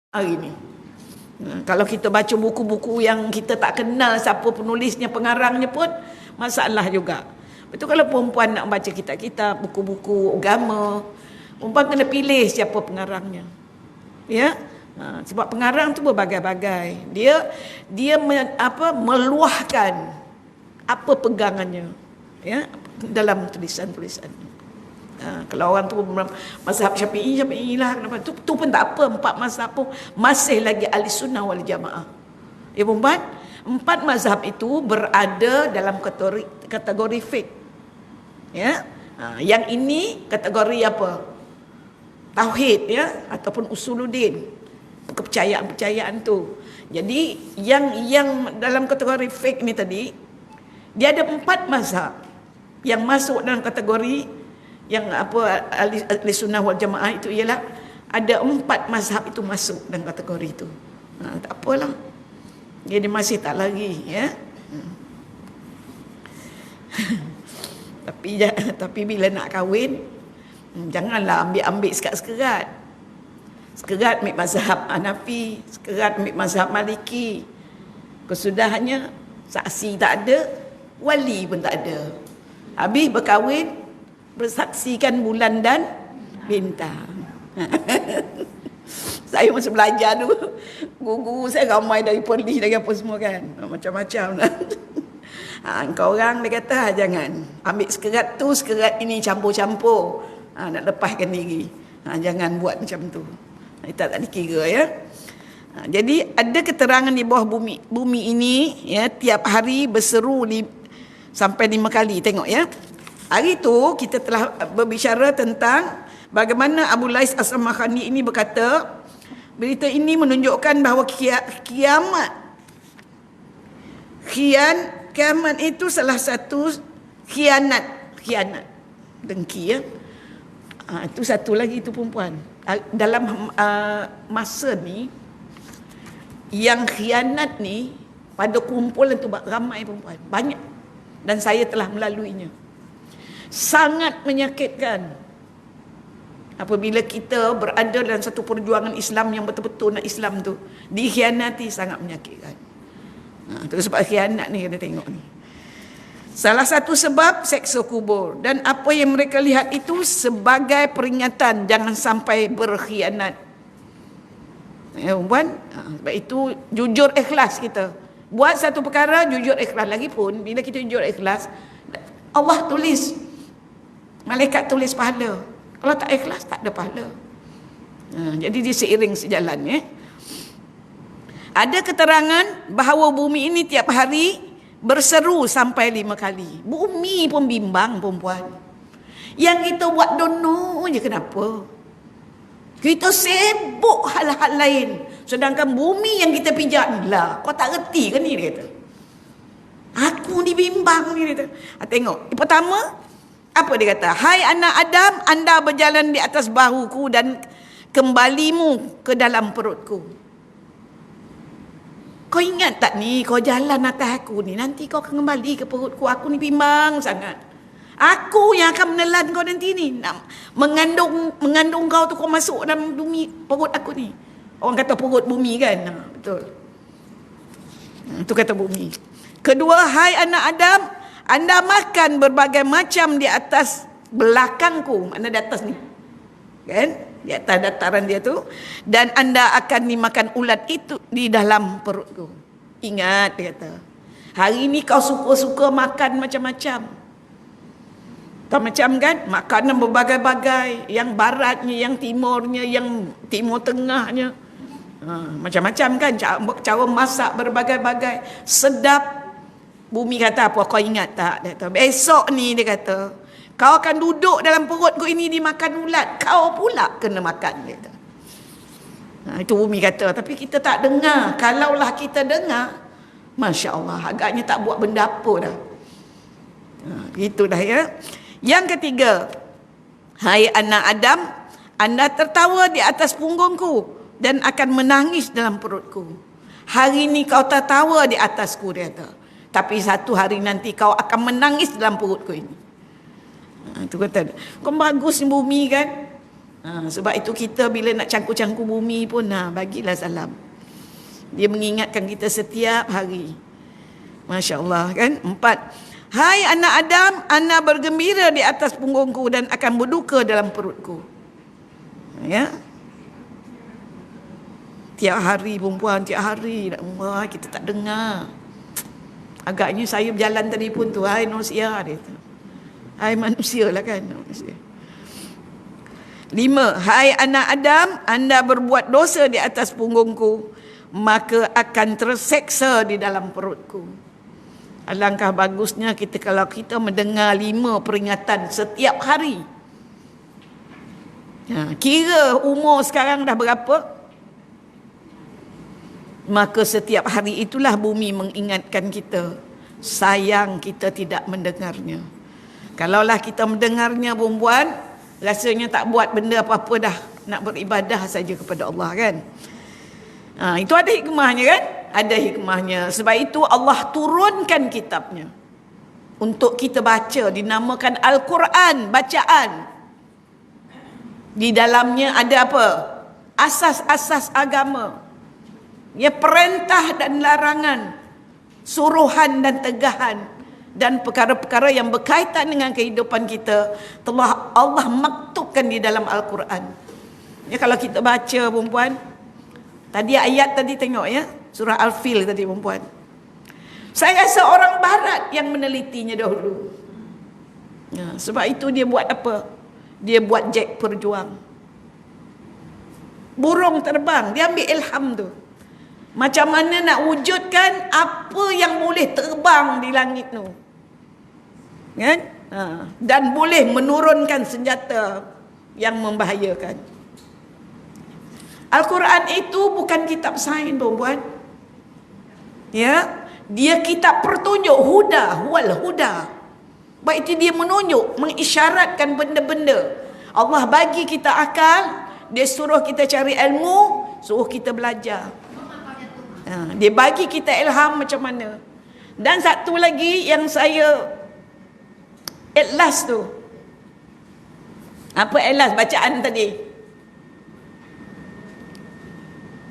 hari ni. Kalau kita baca buku-buku yang kita tak kenal siapa penulisnya, pengarangnya pun masalah juga. Betul, kalau perempuan nak baca kitab-kitab, buku-buku agama, perempuan kena pilih siapa pengarangnya. Ya. Sebab pengarang tu berbagai-bagai. Dia meluahkan apa pegangannya, ya, dalam tulisan-tulisan. Kalau orang tu mazhab Syafi'i lah, kenapa tu pun tak apa. 4 mazhab pun masih lagi ahli sunnah wal jamaah. Ya perempuan, 4 mazhab itu berada dalam kategori fiqh. Ya. Yang ini kategori apa? Tauhid, ya, ataupun usuluddin, kepercayaan-kepercayaan tu. Jadi yang dalam kategori fiqh ni tadi, dia ada 4 mazhab yang masuk dalam kategori yang apa ahli sunnah wal jamaah itu, ialah ada 4 mazhab itu masuk dalam kategori itu. Tak apalah. Jadi masih tak lagi, ya. Tapi bila nak kahwin, janganlah ambil sekerat-sekerat. Sekerat ambil mazhab Hanafi, sekerat ambil mazhab Maliki. Kesudahannya saksi tak ada, wali pun tak ada. Habis berkahwin, bersaksikan bulan dan bintang. Saya masa belajar tu, guru-guru saya ramai dari polis, dari apa semua kan, macam-macam lah. Kau orang dia kata jangan ambil sekerat tu, sekerat ini campur-campur, nak lepaskan diri. Jangan buat macam tu. Kita tak dikira, ya. Jadi ada keterangan di bawah bumi ini, ya, tiap hari berseru sampai 5 kali. Tengok, ya. Hari tu kita telah berbicara tentang bagaimana Abu Lais As-Samakhani ini berkata, berita ini menunjukkan bahawa kiamat itu salah satu khianat, dengki, ya. Itu satu lagi itu perempuan. Dalam masa ni, yang khianat ni pada kumpulan tu ramai perempuan, banyak, dan saya telah melaluinya. Sangat menyakitkan apabila kita berada dalam satu perjuangan Islam yang betul-betul nak Islam tu dikhianati, sangat menyakitkan. Itu sebab khianat ni kita tengok ni. Salah satu sebab seksa kubur, dan apa yang mereka lihat itu sebagai peringatan jangan sampai berkhianat. Ya, puan, sebab itu jujur ikhlas kita. Buat satu perkara jujur ikhlas. Lagipun bila kita jujur ikhlas, Allah tulis, malaikat tulis pahala. Kalau tak ikhlas, tak ada pahala. Jadi dia seiring sejalan, ya. Ada keterangan bahawa bumi ini tiap hari berseru sampai 5 kali. Bumi pun bimbang, perempuan. Yang kita buat dono je, kenapa? Kita sibuk hal-hal lain. Sedangkan bumi yang kita pijak ni lah, kau tak reti ke ni, dia kata. Aku ni bimbang ni, dia kata. Tengok, pertama, apa dia kata? Hai anak Adam, anda berjalan di atas bahuku dan kembalimu ke dalam perutku. Kau ingat tak ni, kau jalan atas aku ni, nanti kau akan kembali ke perutku. Aku ni bimbang sangat. Aku yang akan menelan kau nanti ni. Mengandung kau tu, kau masuk dalam bumi, perut aku ni. Orang kata perut bumi kan? Betul. Itu kata bumi. Kedua, hai anak Adam, anda makan berbagai macam di atas belakangku. Mana di atas ni? Kan? Di atas dataran dia tu. Dan anda akan dimakan ulat itu di dalam perutku. Ingat, dia kata. Hari ni kau suka-suka makan macam-macam. Tahu macam kan? Makanan berbagai-bagai. Yang baratnya, yang timurnya, yang timur tengahnya. Macam-macam kan? Cara masak berbagai-bagai. Sedap. Bumi kata apa? Kau ingat tak? Dia kata, besok ni dia kata, kau akan duduk dalam perutku ini dimakan ulat. Kau pula kena makan. Dia kata. Itu bumi kata. Tapi kita tak dengar. Kalaulah kita dengar, Masya Allah, agaknya tak buat benda apa dah. Itulah, ya. Yang ketiga, hai anak Adam, anda tertawa di atas punggungku dan akan menangis dalam perutku. Hari ni kau tertawa di atasku, dia kata. Tapi satu hari nanti kau akan menangis dalam perutku ini. Itu kata, kau bagus bumi kan? Sebab itu kita bila nak cangkul-cangkul bumi pun, bagilah salam. Dia mengingatkan kita setiap hari. Masya Allah kan. 4. Hai anak Adam, ana bergembira di atas punggungku dan akan berduka dalam perutku. Ya. Tiap hari perempuan, tiap hari kita tak dengar. Agaknya saya berjalan tadi pun tu, hai manusia dia tu. Hai manusia lah kan, manusia. 5. Hai anak Adam, anda berbuat dosa di atas punggungku, maka akan terseksa di dalam perutku. Alangkah bagusnya kalau kita mendengar 5 peringatan setiap hari. Kira umur sekarang dah berapa? Maka setiap hari itulah bumi mengingatkan kita. Sayang kita tidak mendengarnya. Kalaulah kita mendengarnya perempuan, rasanya tak buat benda apa-apa dah. Nak beribadah saja kepada Allah kan. Itu ada hikmahnya kan? Ada hikmahnya. Sebab itu Allah turunkan kitabnya untuk kita baca. Dinamakan Al-Quran, bacaan. Di dalamnya ada apa? Asas-asas agama. Ya, perintah dan larangan, suruhan dan tegahan, dan perkara-perkara yang berkaitan dengan kehidupan kita telah Allah maktubkan di dalam Al-Quran. Ya, kalau kita baca perempuan, tadi ayat tadi tengok ya, surah Al-Fil tadi perempuan. Saya rasa orang barat yang menelitinya dahulu. Sebab itu dia buat apa? Dia buat jet perjuang. Burung terbang, dia ambil ilham tu. Macam mana nak wujudkan apa yang boleh terbang di langit tu. Kan? Dan boleh menurunkan senjata yang membahayakan. Al-Quran itu bukan kitab sains perempuan. Ya, dia kitab pertunjuk, huda, wal huda. Baik itu dia menunjuk, mengisyaratkan benda-benda. Allah bagi kita akal, dia suruh kita cari ilmu, suruh kita belajar. Dia bagi kita ilham macam mana. Dan satu lagi yang saya at last tu. Apa at last bacaan tadi?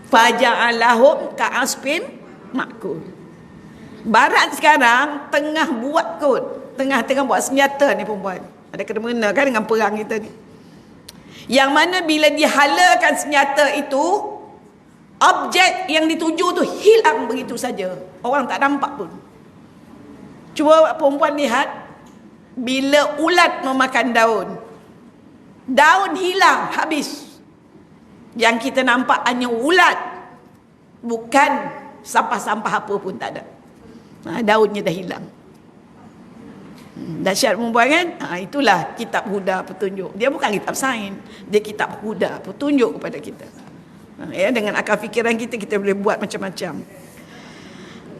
Faja'alahum ka'asfin ma'kul. Barat sekarang tengah buat kot. Tengah buat senjata ni perempuan. Ada kena-mena kan dengan perang kita ni. Yang mana bila dihalakan senjata itu, objek yang dituju tu hilang begitu saja. Orang tak nampak pun. Cuba perempuan lihat, bila ulat memakan daun, daun hilang, habis. Yang kita nampak hanya ulat, bukan sampah-sampah apa pun tak ada. Daunnya dah hilang. Dahsyat perempuan kan? Itulah kitab huda, petunjuk. Dia bukan kitab sains, dia kitab huda, petunjuk kepada kita. Ya, dengan akal fikiran kita boleh buat macam-macam.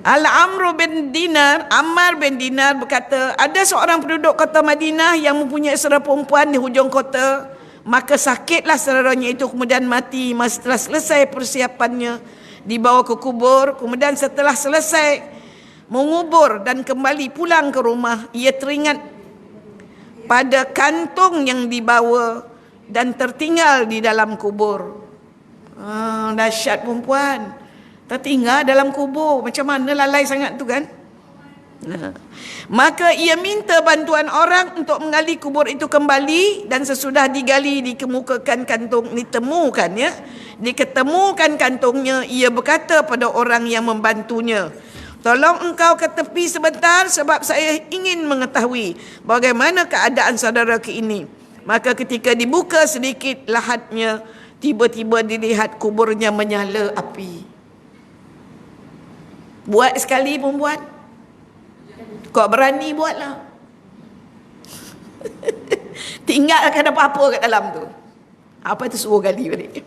Al-Amr bin Dinar, Ammar bin Dinar berkata, ada seorang penduduk kota Madinah yang mempunyai saudara perempuan di hujung kota. Maka sakitlah saudaranya itu, kemudian mati. Setelah selesai persiapannya, dibawa ke kubur. Kemudian setelah selesai mengubur dan kembali pulang ke rumah, ia teringat pada kantung yang dibawa dan tertinggal di dalam kubur. Dahsyat perempuan, tertinggal dalam kubur. Macam mana lalai sangat tu kan? Maka ia minta bantuan orang untuk menggali kubur itu kembali. Dan sesudah digali, dikemukakan kantung, diketemukan kantungnya. Ia berkata pada orang yang membantunya, tolong engkau ke tepi sebentar, sebab saya ingin mengetahui bagaimana keadaan saudaraku ini. Maka ketika dibuka sedikit lahatnya, tiba-tiba dilihat kuburnya menyala api. Buat sekali perempuan. Kau berani buatlah. Tinggalkan apa-apa kat dalam tu. Apa itu suruh gali balik.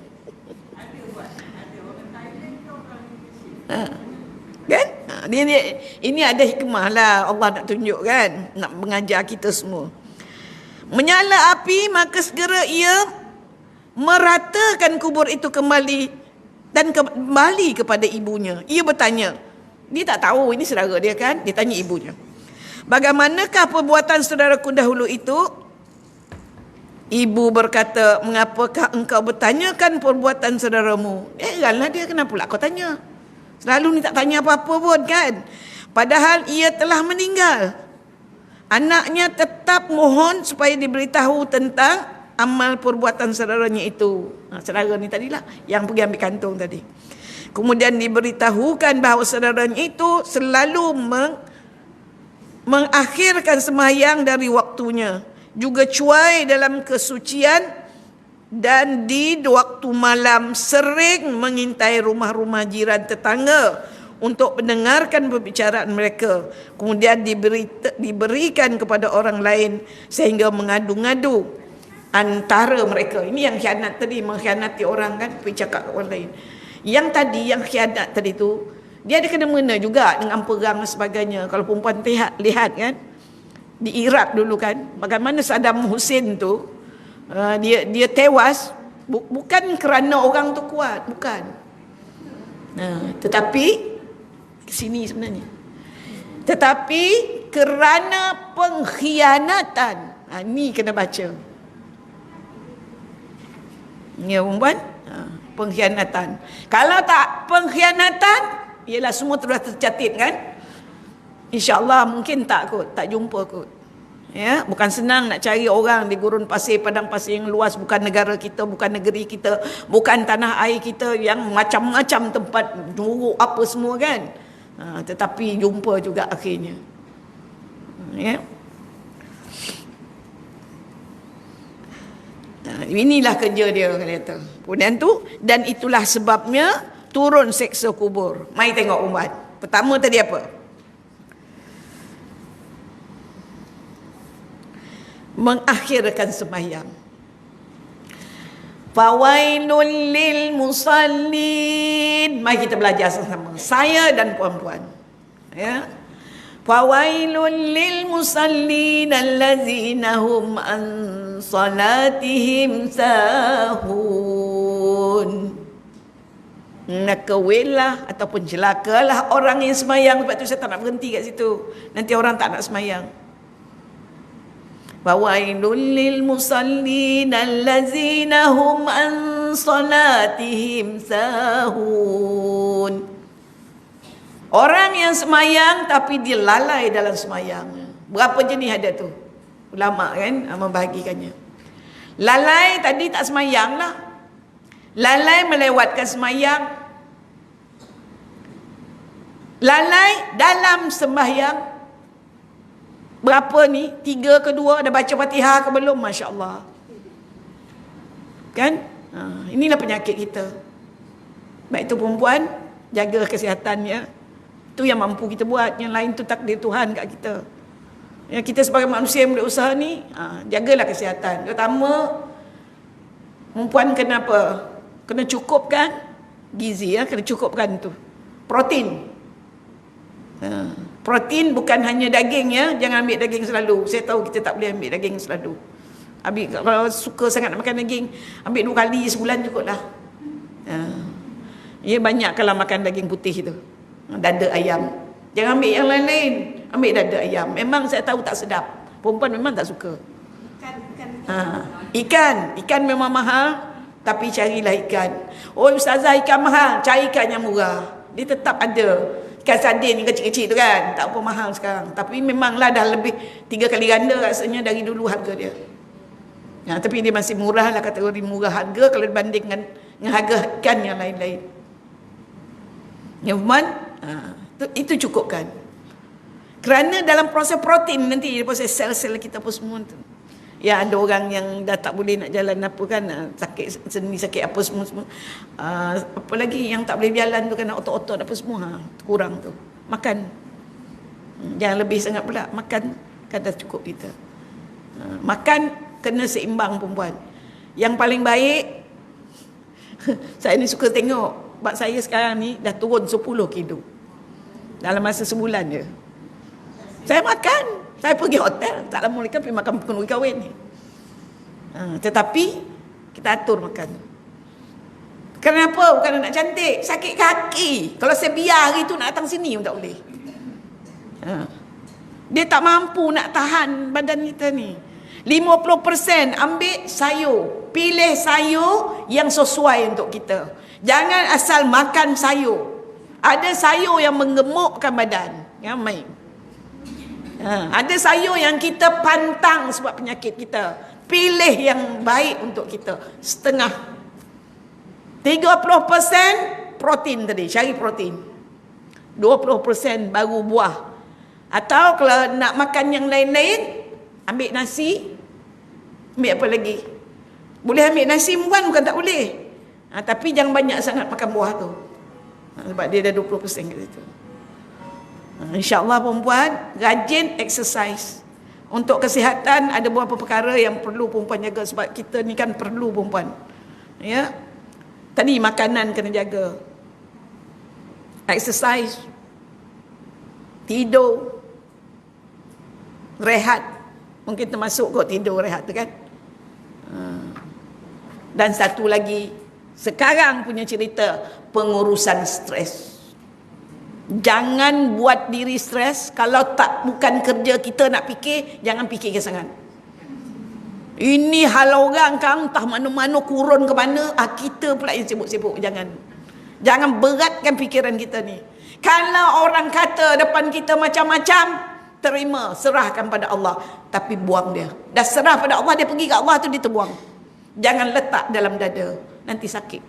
Kan? Ini ada hikmah lah Allah nak tunjuk kan. Nak mengajar kita semua. Menyala api, maka segera ia meratakan kubur itu kembali dan kembali kepada ibunya. Ia bertanya, dia tak tahu ini saudara dia kan, dia tanya ibunya, bagaimanakah perbuatan saudaraku dahulu itu? Ibu berkata, "Mengapakah engkau bertanyakan perbuatan saudaramu?" Heranlah dia, kenapa pula kau tanya? Selalu ni tak tanya apa-apa pun kan. Padahal ia telah meninggal. Anaknya tetap mohon supaya diberitahu tentang amal perbuatan saudaranya itu. Saudara ni tadilah yang pergi ambil kantung tadi. Kemudian diberitahukan bahawa saudaranya itu selalu mengakhirkan sembahyang dari waktunya, juga cuai dalam kesucian, dan di waktu malam sering mengintai rumah-rumah jiran tetangga untuk mendengarkan perbicaraan mereka, kemudian diberikan kepada orang lain sehingga mengadu-ngadu antara mereka. Ini yang khianat tadi, mengkhianati orang kan, pergi cakap ke orang lain. Yang tadi, yang khianat tadi tu, dia ada kena mengena juga dengan perang dan sebagainya. Kalau perempuan lihat kan, di Iraq dulu kan, bagaimana Saddam Hussein tu, dia tewas bukan kerana orang tu kuat, bukan. Tetapi sini sebenarnya. Tetapi kerana pengkhianatan. Ni kena baca. Ya perempuan, pengkhianatan. Kalau tak pengkhianatan, ialah semua telah tercatat kan. InsyaAllah mungkin tak kot, tak jumpa kot. Ya, bukan senang nak cari orang di gurun pasir, padang pasir yang luas, bukan negara kita, bukan negeri kita, bukan tanah air kita yang macam-macam tempat juruk apa semua kan. Tetapi jumpa juga akhirnya. Ya. Inilah kerja dia kata. Kemudian tu, dan itulah sebabnya turun seksa kubur. Mari tengok umat. Pertama tadi apa? Mengakhirkan sembahyang. Fawailul lil musallin. Mari kita belajar sama-sama, saya dan puan-puan. Ya. Fawailul lil musallin allazina hum an salatihim sahun. Nakawilah ataupun celakalah orang yang sembahyang. Sebab tu saya tak nak berhenti kat situ, nanti orang tak nak sembahyang. Fawailul lil musallin allazina hum an salatihim sahun. Orang yang semayang tapi dia lalai dalam semayang. Berapa jenis ada tu? Ulama kan membahagikannya. Lalai tadi tak semayang lah. Lalai melewatkan semayang. Lalai dalam sembahyang. Berapa ni? 3 ke 2? Dah baca Fatihah ke belum? Masya Allah. Kan? Inilah penyakit kita. Baik itu perempuan, jaga kesihatannya. Itu yang mampu kita buat. Yang lain tu takdir Tuhan kat kita. Ya, kita sebagai manusia yang berusaha ni, jagalah kesihatan. Terutama perempuan kena apa? Kena cukupkan gizi, ya, kena cukupkan tu. Protein. Protein bukan hanya daging, ya. Jangan ambil daging selalu. Saya tahu kita tak boleh ambil daging selalu. Kalau suka sangat nak makan daging, ambil 2 kali sebulan cukup lah. Ya, banyak kalau makan daging putih tu. Dada ayam. Jangan ambil yang lain-lain. Ambil dada ayam. Memang saya tahu tak sedap. Perempuan memang tak suka. Ikan memang mahal, tapi carilah ikan. Oh ustazah, ikan mahal, cari ikan yang murah. Dia tetap ada. Ikan sardin yang kecil-kecil tu kan, tak apa mahal sekarang. Tapi memanglah dah lebih 3 kali ganda rasanya dari dulu harga dia. Tapi dia masih murah lah, kategori murah harga kalau dibandingkan dengan harga ikan yang lain-lain. Ya Uman, itu cukupkan. Kerana dalam proses protein nanti, proses sel-sel kita pun semua tu. Ya, ada orang yang dah tak boleh nak jalan apa kan, sakit sendi, sakit apa semua. Apa lagi yang tak boleh berjalan tu kan, otot-otot apa semua, kurang tu. Makan. Jangan lebih sangat pula. Makan kan dah cukup kita. Makan kena seimbang perempuan. Yang paling baik, saya ni suka tengok, sebab saya sekarang ni dah turun 10 kilo. Dalam masa sebulan je. Saya makan. Saya pergi hotel, tak lama lagi pergi makan penuhi kahwin ni. Tetapi kita atur makan. Kenapa? Bukan nak cantik, sakit kaki. Kalau saya biar hari tu nak datang sini pun tak boleh. Dia tak mampu nak tahan badan kita ni. 50% ambil sayur. Pilih sayur yang sesuai untuk kita. Jangan asal makan sayur. Ada sayur yang menggemukkan badan. Ya, main. Ada sayur yang kita pantang sebab penyakit kita. Pilih yang baik untuk kita. Setengah. 30% protein tadi. Cari protein. 20% baru buah. Atau kalau nak makan yang lain-lain, ambil nasi. Ambil apa lagi? Boleh ambil nasi bukan tak boleh. Tapi jangan banyak sangat makan buah tu. Sebab dia dah 20% kat situ. InsyaAllah perempuan, rajin exercise. Untuk kesihatan ada beberapa perkara yang perlu perempuan jaga. Sebab kita ni kan perlu perempuan. Ya. Tadi makanan kena jaga. Exercise. Tidur. Rehat. Mungkin termasuk kot tidur rehat tu kan. Dan satu lagi, sekarang punya cerita, pengurusan stres. Jangan buat diri stres. Kalau tak bukan kerja kita nak fikir, jangan fikir sangat. Ini hal orang kan, entah mana-mana kurun ke mana, kita pula yang sibuk-sibuk. Jangan beratkan fikiran kita ni. Kalau orang kata depan kita macam-macam, terima, serahkan pada Allah. Tapi buang dia. Dah serah pada Allah, dia pergi ke Allah tu, dia terbuang. Jangan letak dalam dada, nanti sakit.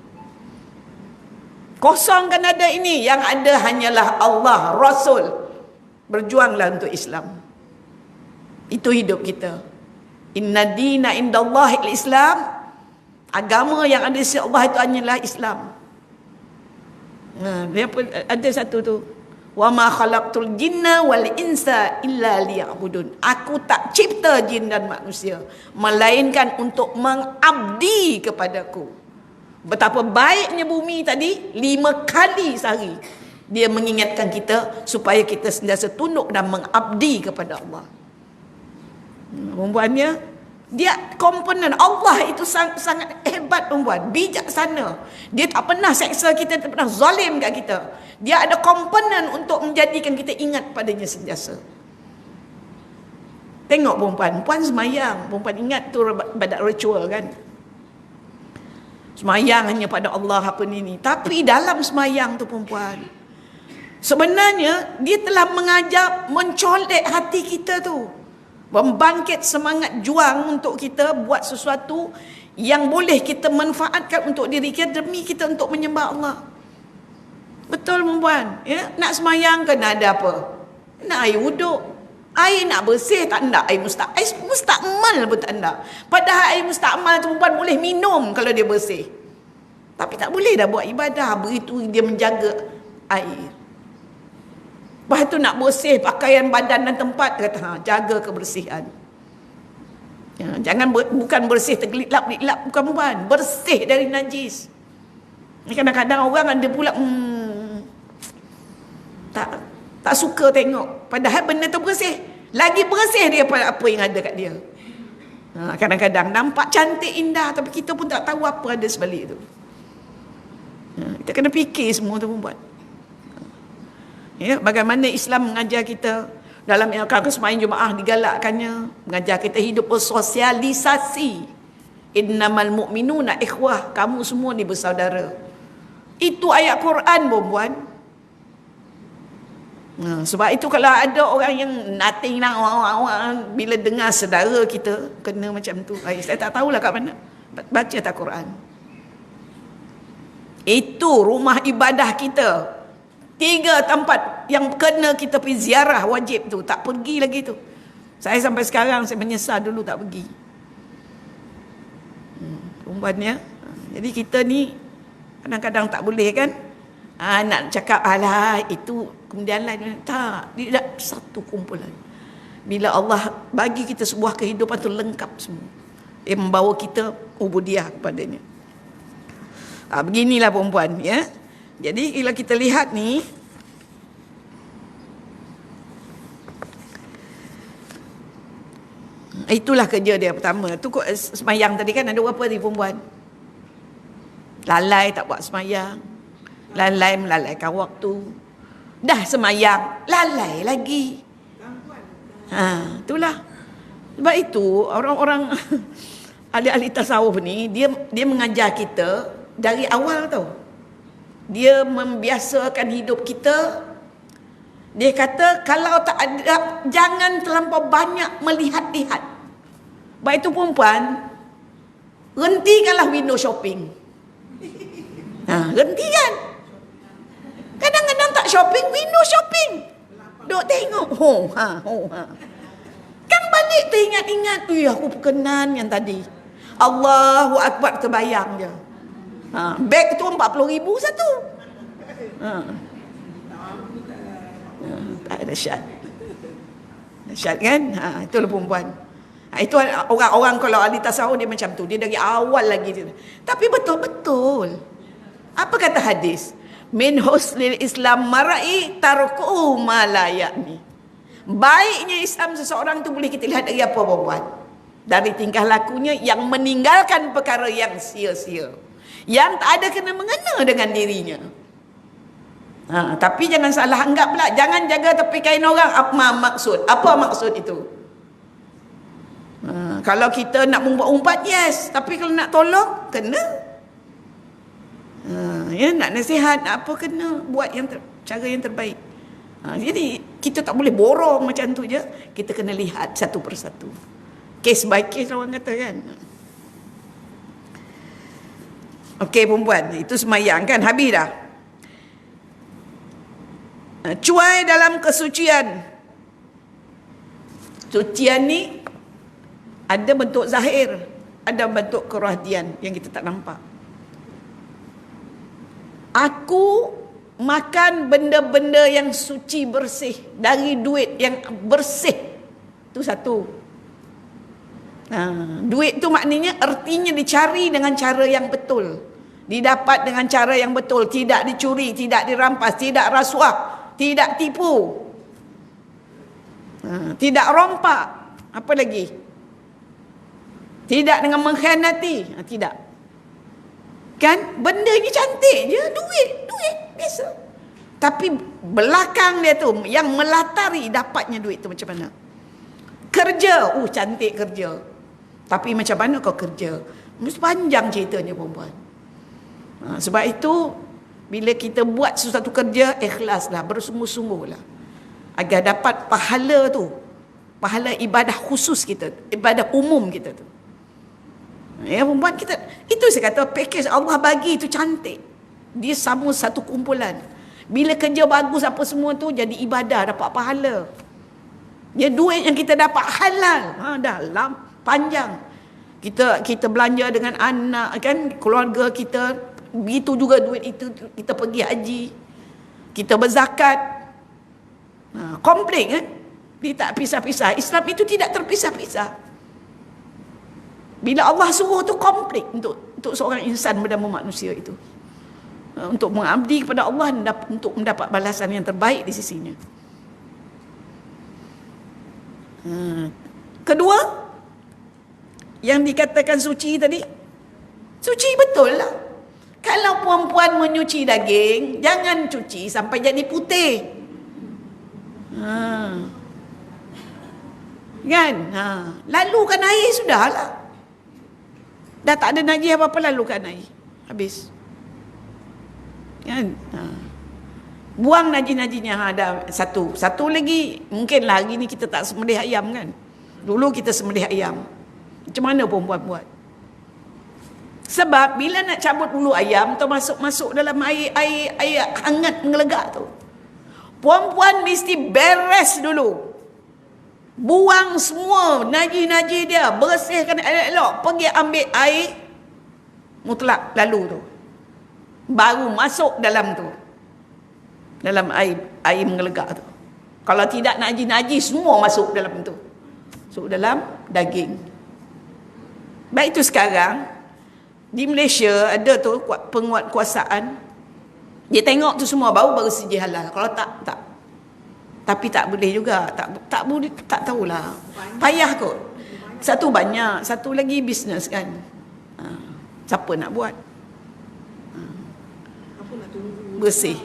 Kosongkan dada ini. Yang ada hanyalah Allah, Rasul. Berjuanglah untuk Islam. Itu hidup kita. Inna dina indallahil Islam. Agama yang ada di sisi Allah itu hanyalah Islam. Ada satu tu, wa ma khalaqtul jinna wal insa illa liya'budun. Aku tak cipta jin dan manusia melainkan untuk mengabdi kepadaku. Betapa baiknya bumi tadi, 5 kali sehari dia mengingatkan kita supaya kita sentiasa tunduk dan mengabdi kepada Allah. Perempuannya, dia komponen Allah itu sangat hebat perempuan, bijaksana. Dia tak pernah seksa kita, tak pernah zalim kat kita. Dia ada komponen untuk menjadikan kita ingat padanya sentiasa. Tengok perempuan semayang, perempuan ingat tu badat ritual kan. Semayang hanya pada Allah apa ni. Tapi dalam semayang tu perempuan, sebenarnya dia telah mengajar, mencolek hati kita tu. Membangkit semangat juang untuk kita buat sesuatu yang boleh kita manfaatkan untuk diri kita demi kita untuk menyembah Allah. Betul perempuan, ya? Nak semayang kena ada apa? Nak air wuduk. Air nak bersih tak nak, air mustakmal pun tak nak. Padahal air mustakmal tu perempuan boleh minum kalau dia bersih. Tapi tak boleh dah buat ibadah, begitu dia menjaga air. Lepas tu nak bersih pakaian badan dan tempat, kata jaga kebersihan. Ya, jangan bukan bersih tergelap-gelap, bukan perempuan, bersih dari najis. Kadang-kadang orang ada pula tak suka tengok, padahal benda tu bersih. Lagi bersih daripada apa yang ada kat dia. Kadang-kadang nampak cantik indah, tapi kita pun tak tahu apa ada sebalik tu. Kita kena fikir semua tu perempuan. Ya, bagaimana Islam mengajar kita dalam sembahyang Jumaat digalakkannya, mengajar kita hidup bersosialisasi. Innamal mu'minuna ikhwah, kamu semua ni bersaudara. Itu ayat Quran perempuan. Sebab itu kalau ada orang yang nothing nak bila dengar saudara kita kena macam tu, saya tak tahulah kat mana, baca tak Quran. Itu rumah ibadah kita. 3 tempat yang kena kita pergi ziarah wajib tu, tak pergi lagi tu. Saya sampai sekarang saya menyesal dulu tak pergi. Perempuannya. Jadi kita ni kadang-kadang tak boleh kan. Nak cakap alah itu kemudian lain. Tak, dia satu kumpulan. Bila Allah bagi kita sebuah kehidupan tu lengkap semua. Dia membawa kita ubudiah kepadanya. Beginilah perempuan, ya. Jadi bila kita lihat ni, itulah kerja dia pertama. Tu semayang tadi kan ada berapa ni perempuan? Lalai tak buat semayang. Lalai melalaikan waktu. Dah semayang, lalai lagi. Itulah. Sebab itu orang-orang ahli-ahli tasawuf ni dia mengajar kita dari awal tau. Dia membiasakan hidup kita. Dia kata kalau tak ada, jangan terlampau banyak melihat-lihat. Sebab itu perempuan, hentikanlah window shopping. Hentikan. Kadang-kadang tak shopping, window shopping. Duk tengok. Kan balik teringat-ingat, aku berkenan yang tadi. Allahu Akbar, terbayang je. Beg tu 40,000 satu. Tak ada syat. Syat kan? Itulah perempuan. Itu orang-orang kalau ahli tasawuf dia macam tu. Dia dari awal lagi. Tapi betul-betul. Apa kata hadis? Min husnil Islam mara'i tarku ma la ya'ni. Baiknya Islam seseorang tu boleh kita lihat dari apa perempuan. Dari tingkah lakunya yang meninggalkan perkara yang sia-sia. Yang tak ada kena mengena dengan dirinya. Tapi jangan salah anggap pula. Jangan jaga tepi kain orang. Apa maksud? Apa maksud itu? Kalau kita nak umpat-umpat, yes. Tapi kalau nak tolong, kena. Nak nasihat, nak apa, kena. Buat yang cara yang terbaik. Jadi, kita tak boleh borong macam tu je. Kita kena lihat satu persatu. Case by case orang kata kan. Okey perempuan, itu semayang kan? Habis dah. Cuai dalam kesucian. Sucian ni ada bentuk zahir, ada bentuk kerohanian yang kita tak nampak. Aku makan benda-benda yang suci bersih dari duit yang bersih. Itu satu. Duit tu maknanya artinya dicari dengan cara yang betul, didapat dengan cara yang betul, tidak dicuri, tidak dirampas, tidak rasuah, tidak tipu, tidak rompak, apa lagi? Tidak dengan mengkhianati, tidak. Kan benda ni cantik je, duit biasa. Tapi belakang dia tu yang melatari dapatnya duit tu macam mana? Kerja, cantik kerja. Tapi macam mana kau kerja? Mesti panjang ceritanya perempuan. Sebab itu bila kita buat sesuatu kerja, ikhlaslah, bersungguh-sungguhlah agar dapat pahala tu, pahala ibadah khusus kita, ibadah umum kita tu. Ya perempuan kita, itu saya kata package Allah bagi tu cantik. Dia sama satu kumpulan. Bila kerja bagus apa semua tu jadi ibadah, dapat pahala. Ya duit yang kita dapat halal, dalam panjang. Kita belanja dengan anak kan, keluarga kita, begitu juga duit itu kita pergi haji, kita berzakat. Komplit kan? Dia tak pisah-pisah. Islam itu tidak terpisah-pisah. Bila Allah suruh tu komplit untuk seorang insan bernama manusia itu. Untuk mengabdi kepada Allah, untuk mendapat balasan yang terbaik di sisinya. Kedua, yang dikatakan suci tadi, suci betul lah. Kalau perempuan menyuci daging, jangan cuci sampai jadi putih. Kan? Lalukan air sudahlah. Dah tak ada najis apa-apa, lalukan air. Habis. Kan? Buang najis-najisnya. Ada satu. Satu lagi, mungkinlah hari ni kita tak sembelih ayam kan. Dulu kita sembelih ayam. Macam mana perempuan buat? Sebab bila nak cabut bulu ayam tu masuk dalam air hangat mengelegak tu, perempuan mesti beres dulu. Buang semua najis-najis dia, bersihkan elok-elok, pergi ambil air mutlak lalu tu. Baru masuk dalam tu. Dalam air mengelegak tu. Kalau tidak najis-najis semua masuk dalam tu. Masuk dalam daging. Baik itu sekarang di Malaysia ada tu penguatkuasaan. Dia tengok tu semua baru siji halal. Kalau tak. Tapi tak boleh juga. Tak boleh, tak tahulah. Payah kot. Satu banyak, satu lagi bisnes kan. Siapa nak buat? Bersih,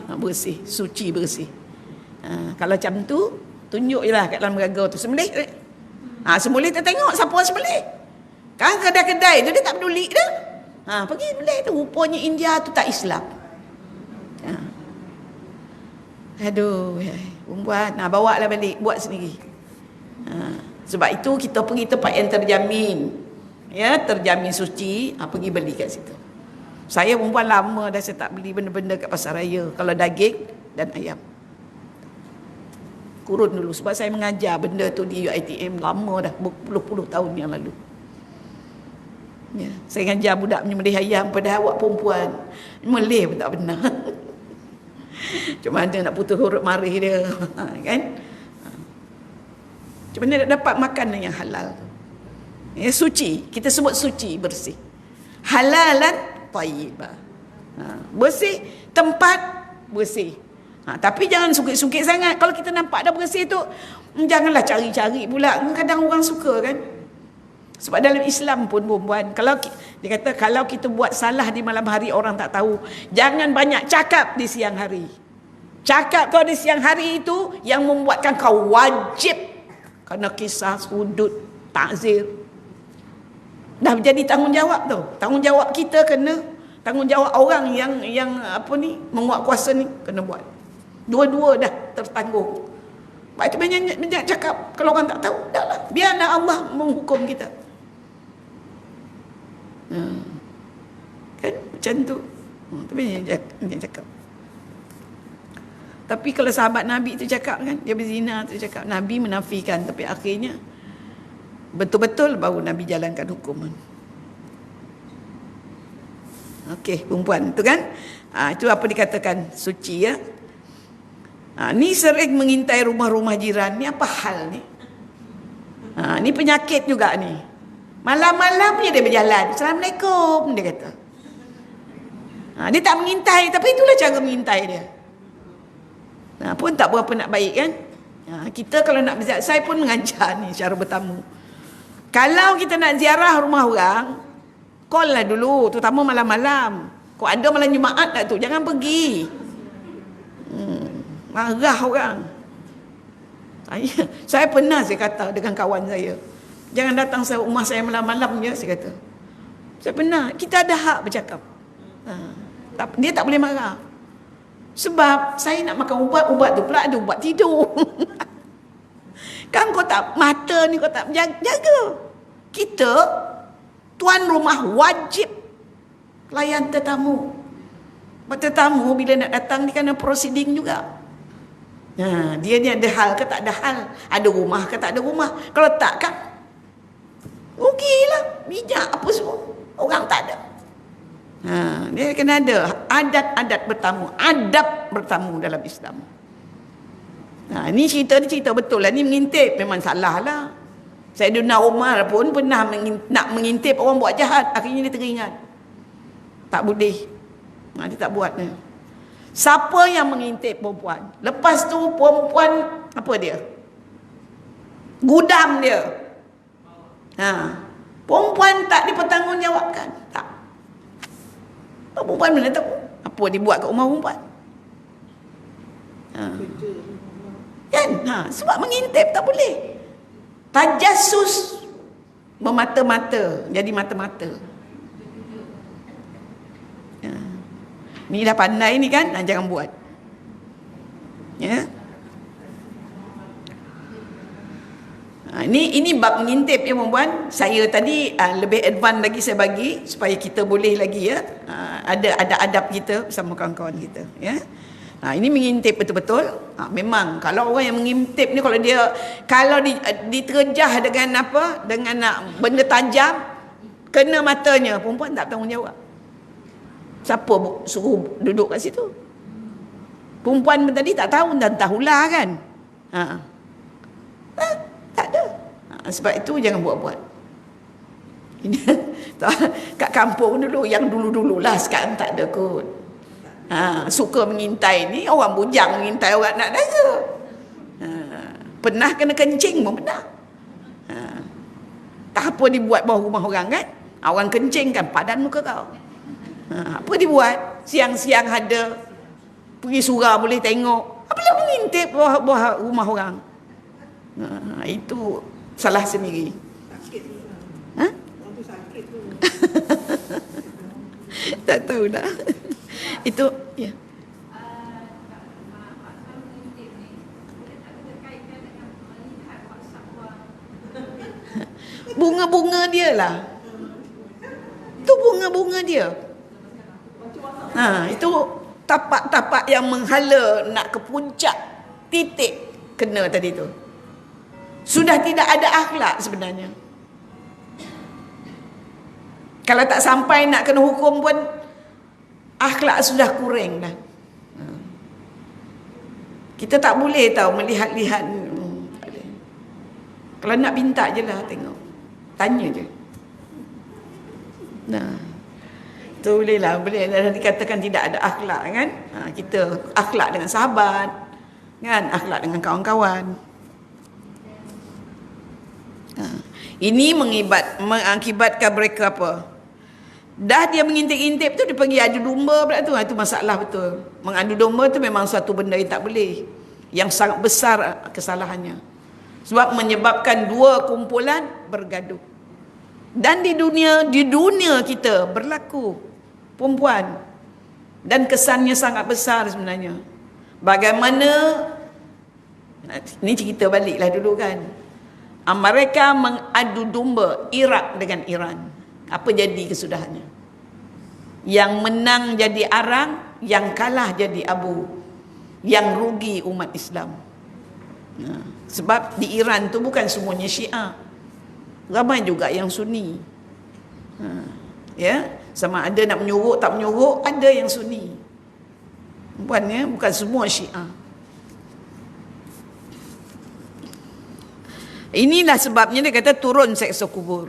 suci bersih. Kalau macam tu, tunjuk je lah kat dalam raga tu. Sembelih. Semula kita tengok siapa sembelih. Kan kedai-kedai tu dia tak peduli dah. Pergi sembelih tu. Rupanya India tu tak Islam. Aduh, perempuan, bawa lah balik, buat sendiri. Sebab itu kita pergi tempat yang terjamin. Ya, terjamin suci, pergi beli kat situ. Saya perempuan lama dah saya tak beli benda-benda kat pasar raya. Kalau daging dan ayam. Kurun dulu sebab saya mengajar benda tu di UiTM lama dah, berpuluh-puluh tahun yang lalu. Ya, saya ngajar budak menyembelih ayam pada awak perempuan. Melih pun tak benar. Cuma mana nak putus huruf marih dia, kan? Cuma mana nak dapat makanan yang halal. Ya, suci, kita sebut suci, bersih. Halalan tayyibah. Bersih, tempat bersih. Tapi jangan sukit-sukit sangat. Kalau kita nampak dah bersih tu, janganlah cari-cari pula. Kadang orang suka kan. Sebab dalam Islam pun perempuan, kalau dia kata kalau kita buat salah di malam hari orang tak tahu, jangan banyak cakap di siang hari. Cakap kau di siang hari itu yang membuatkan kau wajib kena kisah, sudut, takzir. Dah menjadi tanggungjawab tu. Tanggungjawab kita kena, tanggungjawab orang yang menguat kuasa ni kena buat. Dua-dua dah tertanggung. Baik tu banyak cakap, kalau orang tak tahu, dah lah. Biarlah Allah menghukum kita. Kan macam tu. Tapi banyak cakap. Tapi kalau sahabat Nabi tu cakap kan, dia berzina tu cakap, Nabi menafikan, tapi akhirnya betul-betul baru Nabi jalankan hukuman. Okey, perempuan tu kan. Itu apa dikatakan suci ya. Ni sering mengintai rumah-rumah jiran. Ni apa hal ni? Ni penyakit juga ni. Malam-malam dia berjalan. Assalamualaikum, dia kata. Dia tak mengintai, tapi itulah cara mengintai dia. Pun tak berapa nak baik kan? Kita kalau nak berziarah, saya pun mengajar ni cara bertamu. Kalau kita nak ziarah rumah orang, call lah dulu, terutama malam-malam. Kau ada malam Jumaat tak tu, jangan pergi. Marah orang. Saya pernah saya kata dengan kawan saya, jangan datang rumah saya malam-malam je, saya kata. Saya pernah, kita ada hak bercakap. Dia tak boleh marah. Sebab saya nak makan ubat tu pula ada ubat tidur. Kan kau tak, mata ni kau tak jaga. Kita, tuan rumah wajib layan tetamu. Tetamu bila nak datang ni kena proceeding juga. Dia ni ada hal ke tak ada hal, ada rumah ke tak ada rumah. Kalau tak kan rugilah, bijak apa semua, orang tak ada. Dia kena ada adat-adat bertamu, adab bertamu dalam Islam. Ni cerita betul lah, ni mengintip memang salah lah. Sayyidina Umar pun pernah nak mengintip orang buat jahat, akhirnya dia teringat tak boleh, dia tak buat ni. Siapa yang mengintip perempuan? Lepas tu perempuan apa dia? Gudam dia. Perempuan tak dipertanggungjawabkan. Tak. Perempuan mana tahu apa dia buat kat rumah perempuan? Kan? Sebab mengintip tak boleh. Tajassus memata-mata, jadi mata-mata. Ni dah pandai ni kan, jangan buat. Ya. Ini bab mengintip ya perempuan. Saya tadi lebih advance lagi saya bagi supaya kita boleh lagi ya ada adab kita bersama kawan-kawan kita ya. Ini mengintip betul-betul. Memang kalau orang yang mengintip ni kalau diterjah dengan apa, dengan benda tajam kena matanya, perempuan tak tanggungjawab. Siapa suruh duduk kat situ? Perempuan tadi tak tahu, dan tahulah kan. Tak ada. Sebab itu jangan buat-buat. Kat kampung dulu, yang dulu-dululah, sekarang tak ada kot. Suka mengintai ni, orang bujang mengintai orang nak daga. Pernah kena kencing pun pernah. Tak apa dibuat bawah rumah orang kan. Orang kencing kan, padan muka kau. Apa dibuat? Siang-siang ada, pergi surau boleh tengok. Apalah mengintip bawah rumah orang. Itu salah sendiri. Sakit tu. Ha? Orang tu sakit tu. Tak tahu dah. Itu ya. Bunga-bunga dia lah. Itu bunga-bunga dia. Itu tapak-tapak yang menghala nak ke puncak titik kena tadi tu. Sudah tidak ada akhlak sebenarnya. Kalau tak sampai nak kena hukum pun akhlak sudah kurang dah. Kita tak boleh tahu melihat-lihat. Kalau nak minta je lah tengok. Tanya je. Nah, itu boleh lah. Boleh dikatakan tidak ada akhlak kan. Kita akhlak dengan sahabat kan, akhlak dengan kawan-kawan. Ini mengakibatkan mereka apa? Dah dia mengintip-intip tu, dia pergi adu domba pula tu. Itu masalah betul. Mengadu domba tu memang suatu benda yang tak boleh. Yang sangat besar kesalahannya. Sebab menyebabkan dua kumpulan bergaduh. Dan di dunia kita berlaku perempuan. Dan kesannya sangat besar sebenarnya. Bagaimana, ini cerita baliklah dulu kan. Mereka mengadu domba Iraq dengan Iran. Apa jadi kesudahannya? Yang menang jadi arang, yang kalah jadi abu. Yang rugi umat Islam. Sebab di Iran tu bukan semuanya Syiah. Ramai juga yang Sunni. Ya, sama ada nak menyuruh tak menyuruh, ada yang Sunni. Bukan semua Syiah. Inilah sebabnya dia kata turun seksa kubur.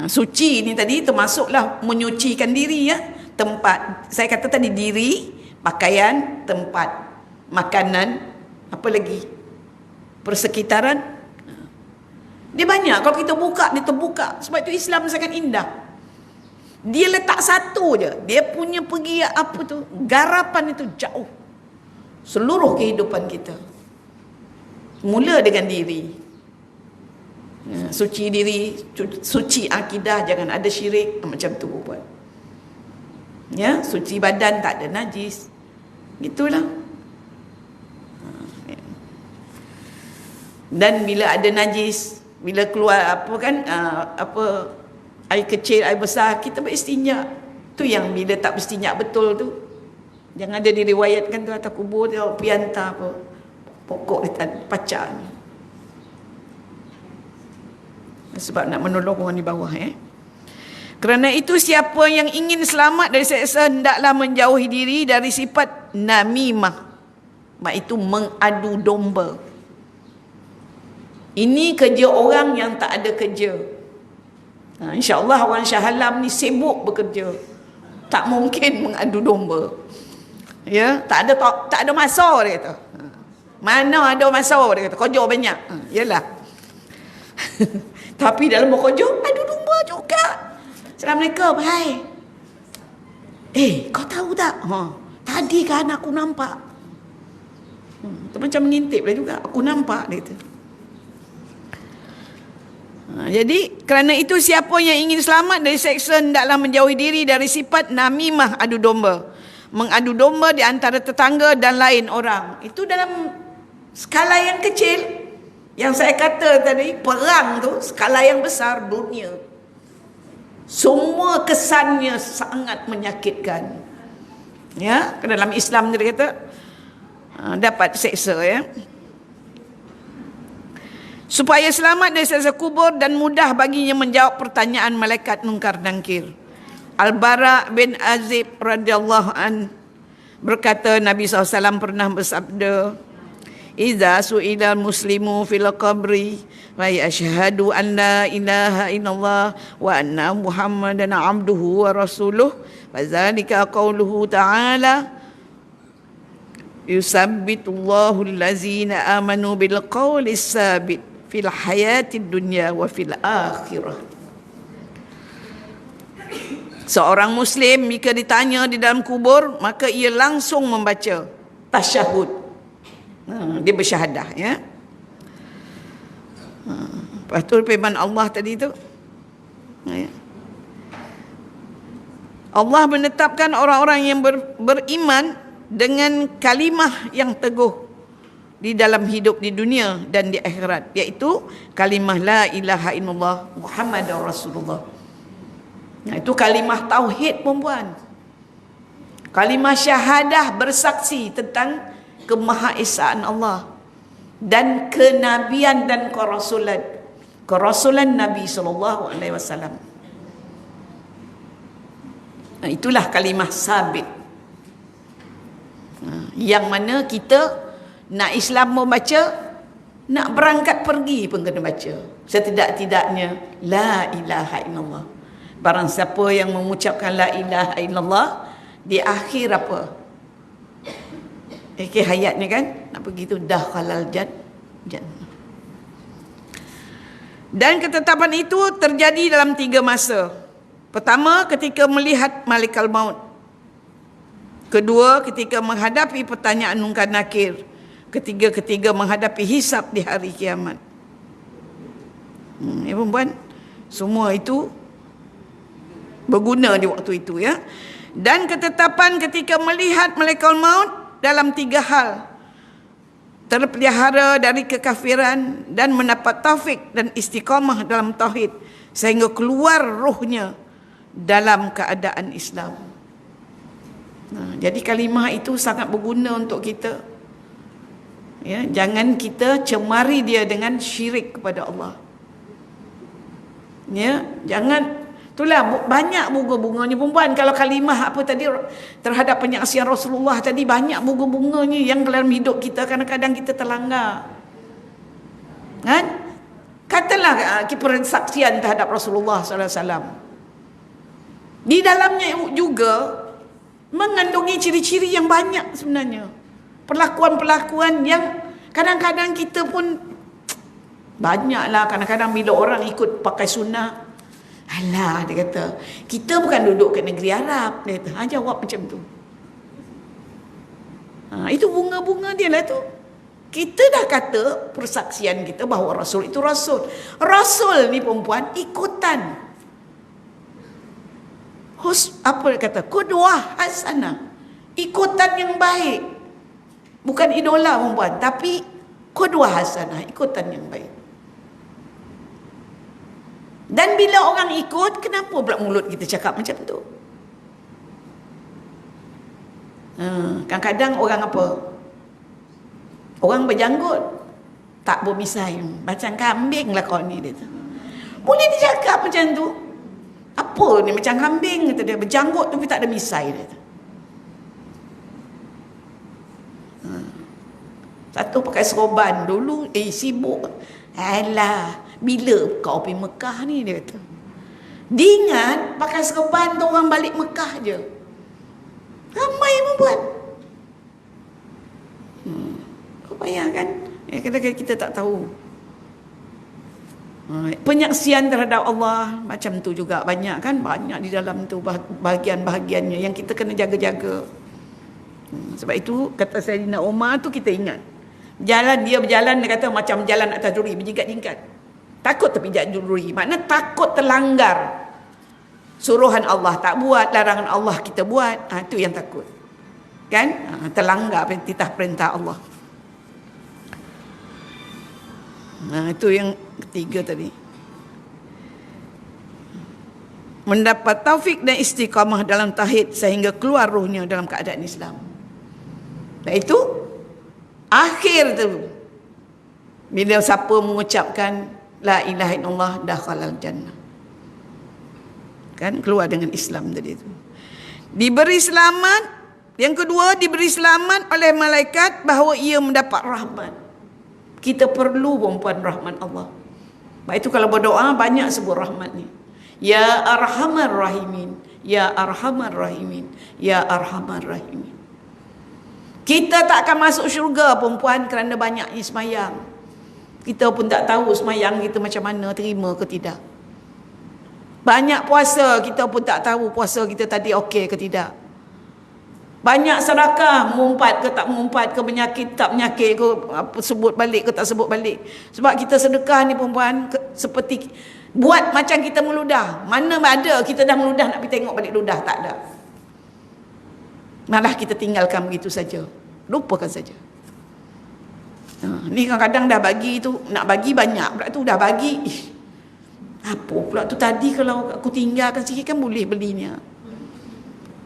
Suci ni tadi termasuklah menyucikan diri ya. Tempat, saya kata tadi diri, pakaian, tempat, makanan, apa lagi? Persekitaran. Dia banyak. Kalau kita buka, dia terbuka. Sebab itu Islam sangat indah. Dia letak satu je. Dia punya pergi apa tu, garapan itu jauh. Seluruh kehidupan kita. Mula dengan diri. Suci diri, suci akidah, jangan ada syirik, macam tu buat. Ya, suci badan, tak ada najis. Gitulah. Dan bila ada najis, bila keluar apa kan, air kecil, air besar, kita beristinja. Tu yang bila tak beristinja betul tu, jangan ada diriwayatkan tu atas kubur dia pianta apa pokok dia pacak ni. Sebab nak menolong orang di bawah. Kerana itu siapa yang ingin selamat dari seksa hendaklah menjauhi diri dari sifat namimah, iaitu mengadu domba. Ini kerja orang yang tak ada kerja. InsyaAllah orang Shah Alam ni sibuk bekerja. Tak mungkin mengadu domba. Ya, tak ada masa dia kata. Mana ada masa dia kata, kerja banyak. Yalah. Tapi dalam bekerja adu domba juga. Assalamualaikum, hai. Kau tahu tak? Tadi kan aku nampak. Tu macam mengintip lah juga. Aku nampak dia kata. Jadi kerana itu siapa yang ingin selamat dari seksa hendaklah menjauhi diri dari sifat namimah, adu domba. Mengadu domba di antara tetangga dan lain orang. Itu dalam skala yang kecil. Yang saya kata tadi, perang tu skala yang besar, dunia. Semua kesannya sangat menyakitkan. Ya, dalam Islam dia kata dapat seksa ya. Supaya selamat dari siksa kubur dan mudah baginya menjawab pertanyaan malaikat Munkar Nakir. Al-Bara bin Azib radhiyallahu an berkata, Nabi SAW pernah bersabda, "Idza su'ila muslimu fil qabri wa yashhadu an la ilaha illallah wa anna Muhammadan abduhu wa rasuluh, fa dzalika qauluhu ta'ala, yusabbitullahu allazina amanu bil qawli sabit fil hayatid dunya wa fil akhirah." Seorang Muslim jika ditanya di dalam kubur, maka ia langsung membaca tasyahud. Dia bersyahadah ya. Lepas tu firman Allah tadi tu. Ya. Allah menetapkan orang-orang yang beriman dengan kalimah yang teguh di dalam hidup di dunia dan di akhirat, iaitu kalimah la ilaha illallah Muhammadur Rasulullah. Nah, itu kalimah tauhid, perempuan. Kalimah syahadah bersaksi tentang kemahaesaan Allah dan kenabian dan kerasulan Nabi SAW. Nah, itulah kalimah sabit. Yang mana kita nak Islam mau baca, nak berangkat pergi pun kena baca. Setidak-tidaknya la ilaha illallah. Barang siapa yang mengucapkan la ilaha illallah di akhir apa? Hayatnya kan, nak pergi tu dakhalal jannah. Dan ketetapan itu terjadi dalam 3 masa. Pertama, ketika melihat malaikat maut. Kedua, ketika menghadapi pertanyaan munkar nakir. Ketiga menghadapi hisab di hari kiamat. Ya perempuan, semua itu berguna di waktu itu, ya. Dan ketetapan ketika melihat malaikat maut dalam 3 hal: terpelihara dari kekafiran dan mendapat taufik dan istiqamah dalam tauhid sehingga keluar rohnya dalam keadaan Islam. Jadi kalimah itu sangat berguna untuk kita. Ya, jangan kita cemari dia dengan syirik kepada Allah. Ya, jangan. Itulah banyak bunga-bunganya, perempuan. Kalau kalimah apa tadi terhadap penyaksian Rasulullah tadi, banyak bunga-bunganya yang dalam hidup kita kadang-kadang kita terlanggar. Kan? Katalah persaksian terhadap Rasulullah SAW. Di dalamnya juga mengandungi ciri-ciri yang banyak sebenarnya. Perlakuan-perlakuan yang kadang-kadang kita pun banyaklah. Kadang-kadang bila orang ikut pakai sunnah, alah, dia kata, kita bukan duduk kat negeri Arab. Dia kata, jawab macam tu. Itu bunga-bunga dia lah tu. Kita dah kata persaksian kita bahawa Rasul itu Rasul. Rasul ni perempuan ikutan. Apa dia kata? Qudwah hasanah. Ikutan yang baik. Bukan idola perempuan, tapi qudwah hasanah, ikutan yang baik. Dan bila orang ikut, kenapa pula mulut kita cakap macam tu? Kadang-kadang orang apa? Orang berjanggut, tak bermisai, macam kambing lah kau ni, dia tu. Boleh dicakap macam tu? Apa ni macam kambing, kata dia, berjanggut tapi tak ada misai, dia tu. Satu pakai seroban dulu, sibuk. Alah, bila kau pergi Mekah ni, dia kata. Dia ingat pakai seroban tu orang balik Mekah je. Ramai pun buat. Kau bayangkan, kadang-kadang kita tak tahu. Penyaksian terhadap Allah macam tu juga banyak kan, banyak di dalam tu bahagian-bahagiannya yang kita kena jaga-jaga. Sebab itu kata Sayyidina Umar tu kita ingat. Dia berjalan, dia kata macam jalan atas duri, berjingkat-jingkat. Takut terpijak duri, makna takut terlanggar suruhan Allah, tak buat, larangan Allah kita buat. Itu yang takut. Kan? Terlanggar perintah Allah. Itu yang ketiga tadi. Mendapat taufik dan istiqamah dalam tauhid sehingga keluar rohnya dalam keadaan Islam. Dan itu akhir tu, bila siapa mengucapkan la ilaha illallah dakhalal jannah, kan, keluar dengan Islam tadi tu. Diberi selamat. Yang kedua, diberi selamat oleh malaikat bahawa ia mendapat rahmat. Kita perlu perempuan rahmat Allah. Sebab itu kalau berdoa banyak sebut rahmat ni. Ya Arhamar Rahimin, Ya Arhamar Rahimin, Ya Arhamar Rahimin. Kita tak akan masuk syurga perempuan kerana banyaknya semayang. Kita pun tak tahu semayang kita macam mana, terima ke tidak. Banyak puasa, kita pun tak tahu puasa kita tadi okey ke tidak. Banyak sedekah, mengumpat ke tak mengumpat, ke penyakit tak penyakit, ke apa, sebut balik ke tak sebut balik. Sebab kita sedekah ni perempuan seperti buat macam kita meludah. Mana ada kita dah meludah nak pergi tengok balik ludah, tak ada. Malah kita tinggalkan begitu saja. Lupakan saja. Ni kadang-kadang dah bagi tu, nak bagi banyak pula tu dah bagi. Apa pula tu tadi kalau aku tinggalkan sikit kan boleh belinya.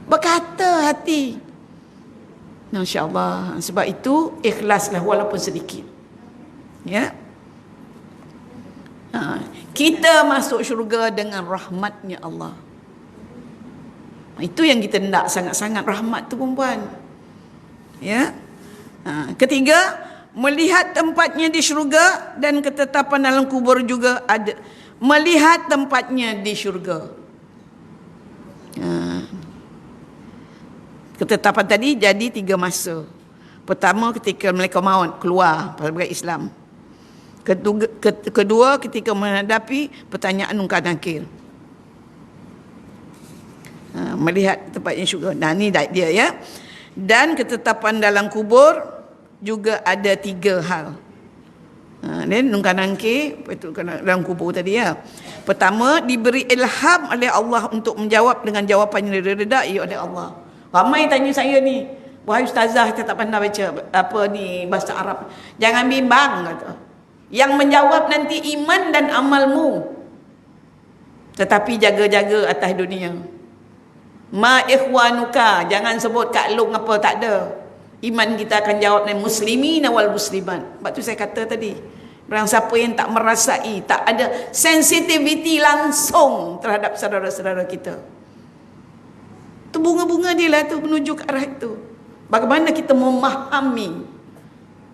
Berkata hati. Masya-Allah. Sebab itu ikhlaslah walaupun sedikit. Ya. Kita masuk syurga dengan rahmatnya Allah. Itu yang kita nak sangat-sangat, rahmat tu perempuan. Ya. Ketiga, melihat tempatnya di syurga dan ketetapan dalam kubur juga ada. Melihat tempatnya di syurga. Ketetapan tadi jadi 3 masa. Pertama ketika mereka maut keluar daripada Islam. Kedua ketika menghadapi pertanyaan mungkar nakir. Melihat tempatnya syurga. Nah ni dia ya. Dan ketetapan dalam kubur juga ada 3 hal. Dan mungkar nakir itu dalam kubur tadi ya. Pertama, diberi ilham oleh Allah untuk menjawab dengan jawapan yang diredai oleh Allah. Ramai tanya saya ni, wahai ustazah, kita tak pandai baca apa ni bahasa Arab. Jangan bimbang kata. Yang menjawab nanti iman dan amalmu. Tetapi jaga-jaga atas dunia. Ma ikhwanuka, jangan sebut Kak Long apa, tak ada. Iman kita akan jawab dengan muslimin wal muslimat. Sebab tu saya kata tadi, barang siapa yang tak merasai, tak ada sensitivity langsung terhadap saudara-saudara kita. Itu bunga-bunga dia lah tu menuju ke arah itu. Bagaimana kita memahami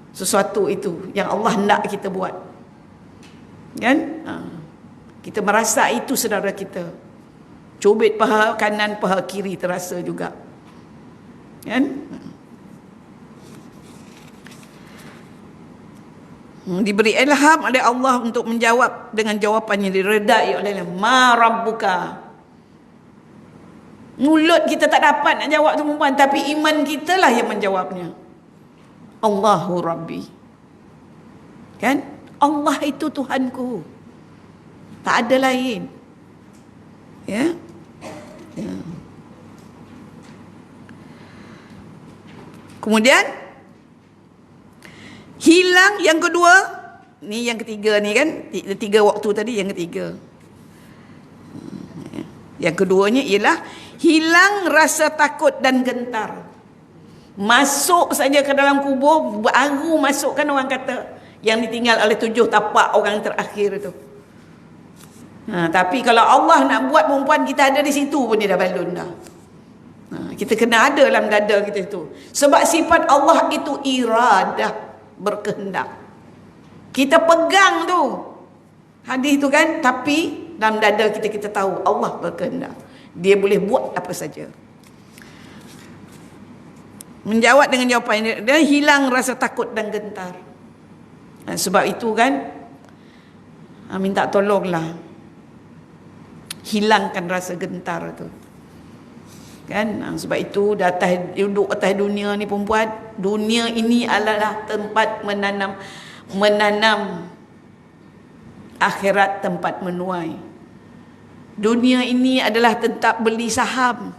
sesuatu itu yang Allah hendak kita buat. Kan? Kita merasa itu saudara kita. Cubit paha kanan, paha kiri terasa juga. Kan? Diberi ilham oleh Allah untuk menjawab dengan jawapan yang diredai oleh Allah. Ma rabbuka. Mulut kita tak dapat nak jawab tu perempuan, tapi iman kita lah yang menjawabnya. Allahu Rabbi. Kan? Allah itu Tuhanku. Tak ada lain. Ya? Ya. Kemudian hilang yang kedua, ni yang ketiga ni kan, 3 waktu tadi, yang ketiga. Yang keduanya ialah hilang rasa takut dan gentar. Masuk saja ke dalam kubur, baru masuk kan orang kata, yang ditinggal oleh 7 tapak orang terakhir itu. Tapi kalau Allah nak buat perempuan kita ada di situ pun dia dah balun dah. Kita kena ada dalam dada kita itu. Sebab sifat Allah itu iradah, berkehendak. Kita pegang tu hadis tu kan, tapi dalam dada kita tahu Allah berkehendak. Dia boleh buat apa saja. Menjawab dengan jawapan dia, hilang rasa takut dan gentar. Sebab itu kan, minta tolonglah hilangkan rasa gentar tu. Kan? Sebab itu duduk atas dunia ni perempuan, dunia ini adalah tempat menanam akhirat tempat menuai. Dunia ini adalah tempat beli saham,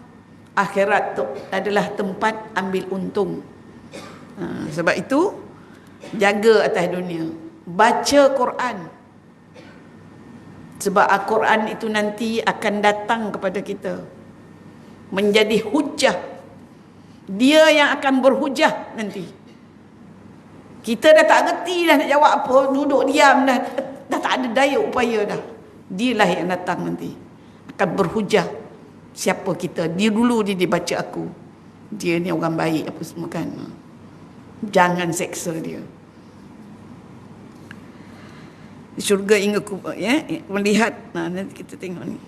akhirat tu adalah tempat ambil untung. Sebab itu jaga atas dunia, baca Quran. Sebab Al-Quran itu nanti akan datang kepada kita menjadi hujah. Dia yang akan berhujah nanti. Kita dah tak reti dah nak jawab apa, duduk diam dah tak ada daya upaya dah. Dialah yang datang nanti akan berhujah siapa kita. Dia dulu dia dibaca aku, dia ni orang baik apa semua kan. Jangan seksa dia. Syurga hingga kubur ya, melihat. Nanti kita tengok ni.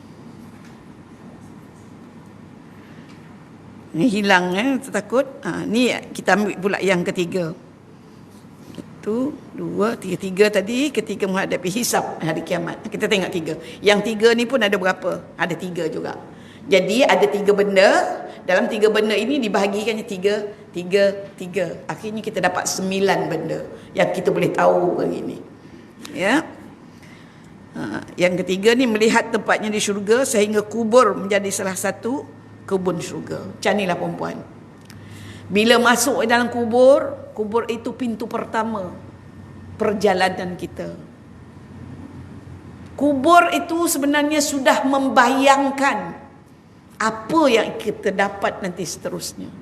Ni hilang takut. Ni kita ambil pula yang ketiga. 1, 2, 3 tadi ketika menghadapi hisab hari kiamat. Kita tengok 3. Yang 3 ni pun ada berapa? Ada 3 juga. Jadi ada 3 benda. Dalam 3 benda ini dibahagikannya 3. Akhirnya kita dapat 9 benda yang kita boleh tahu hari ini. Ya. Yang ketiga ni, melihat tempatnya di syurga sehingga kubur menjadi salah satu kebun syurga. Macam inilah perempuan. Bila masuk dalam kubur, kubur itu pintu pertama perjalanan kita. Kubur itu sebenarnya sudah membayangkan apa yang kita dapat nanti seterusnya.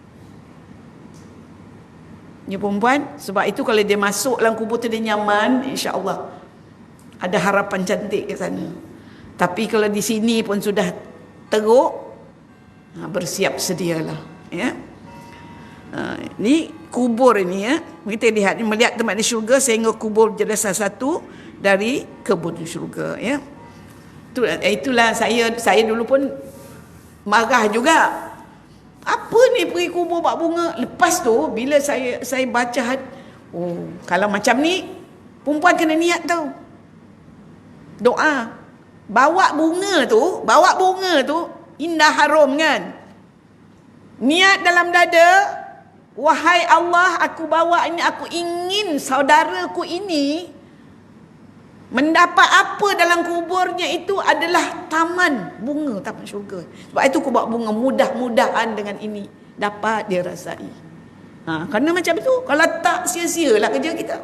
Ya perempuan, sebab itu kalau dia masuk dalam kubur tu dia nyaman, insya-Allah ada harapan cantik ke sana. Tapi kalau di sini pun sudah teruk, bersiap sedialah, ya. Ni kubur ini, ya. Kita lihat, melihat tempat di syurga sehingga kubur jadi salah satu dari kebun syurga, ya. Itulah saya dulu pun marah juga. Apa ni pergi kubur buat bunga? Lepas tu bila saya baca, kalau macam ni perempuan kena niat tau. Doa. Bawa bunga tu indah harum kan. Niat dalam dada, wahai Allah, aku bawa ini, aku ingin saudaraku ini mendapat apa dalam kuburnya itu adalah taman bunga, taman syurga. Sebab itu aku bawa bunga, mudah-mudahan dengan ini dapat dia rasai. Kerana macam itu, kalau tak sia-sialah kerja kita.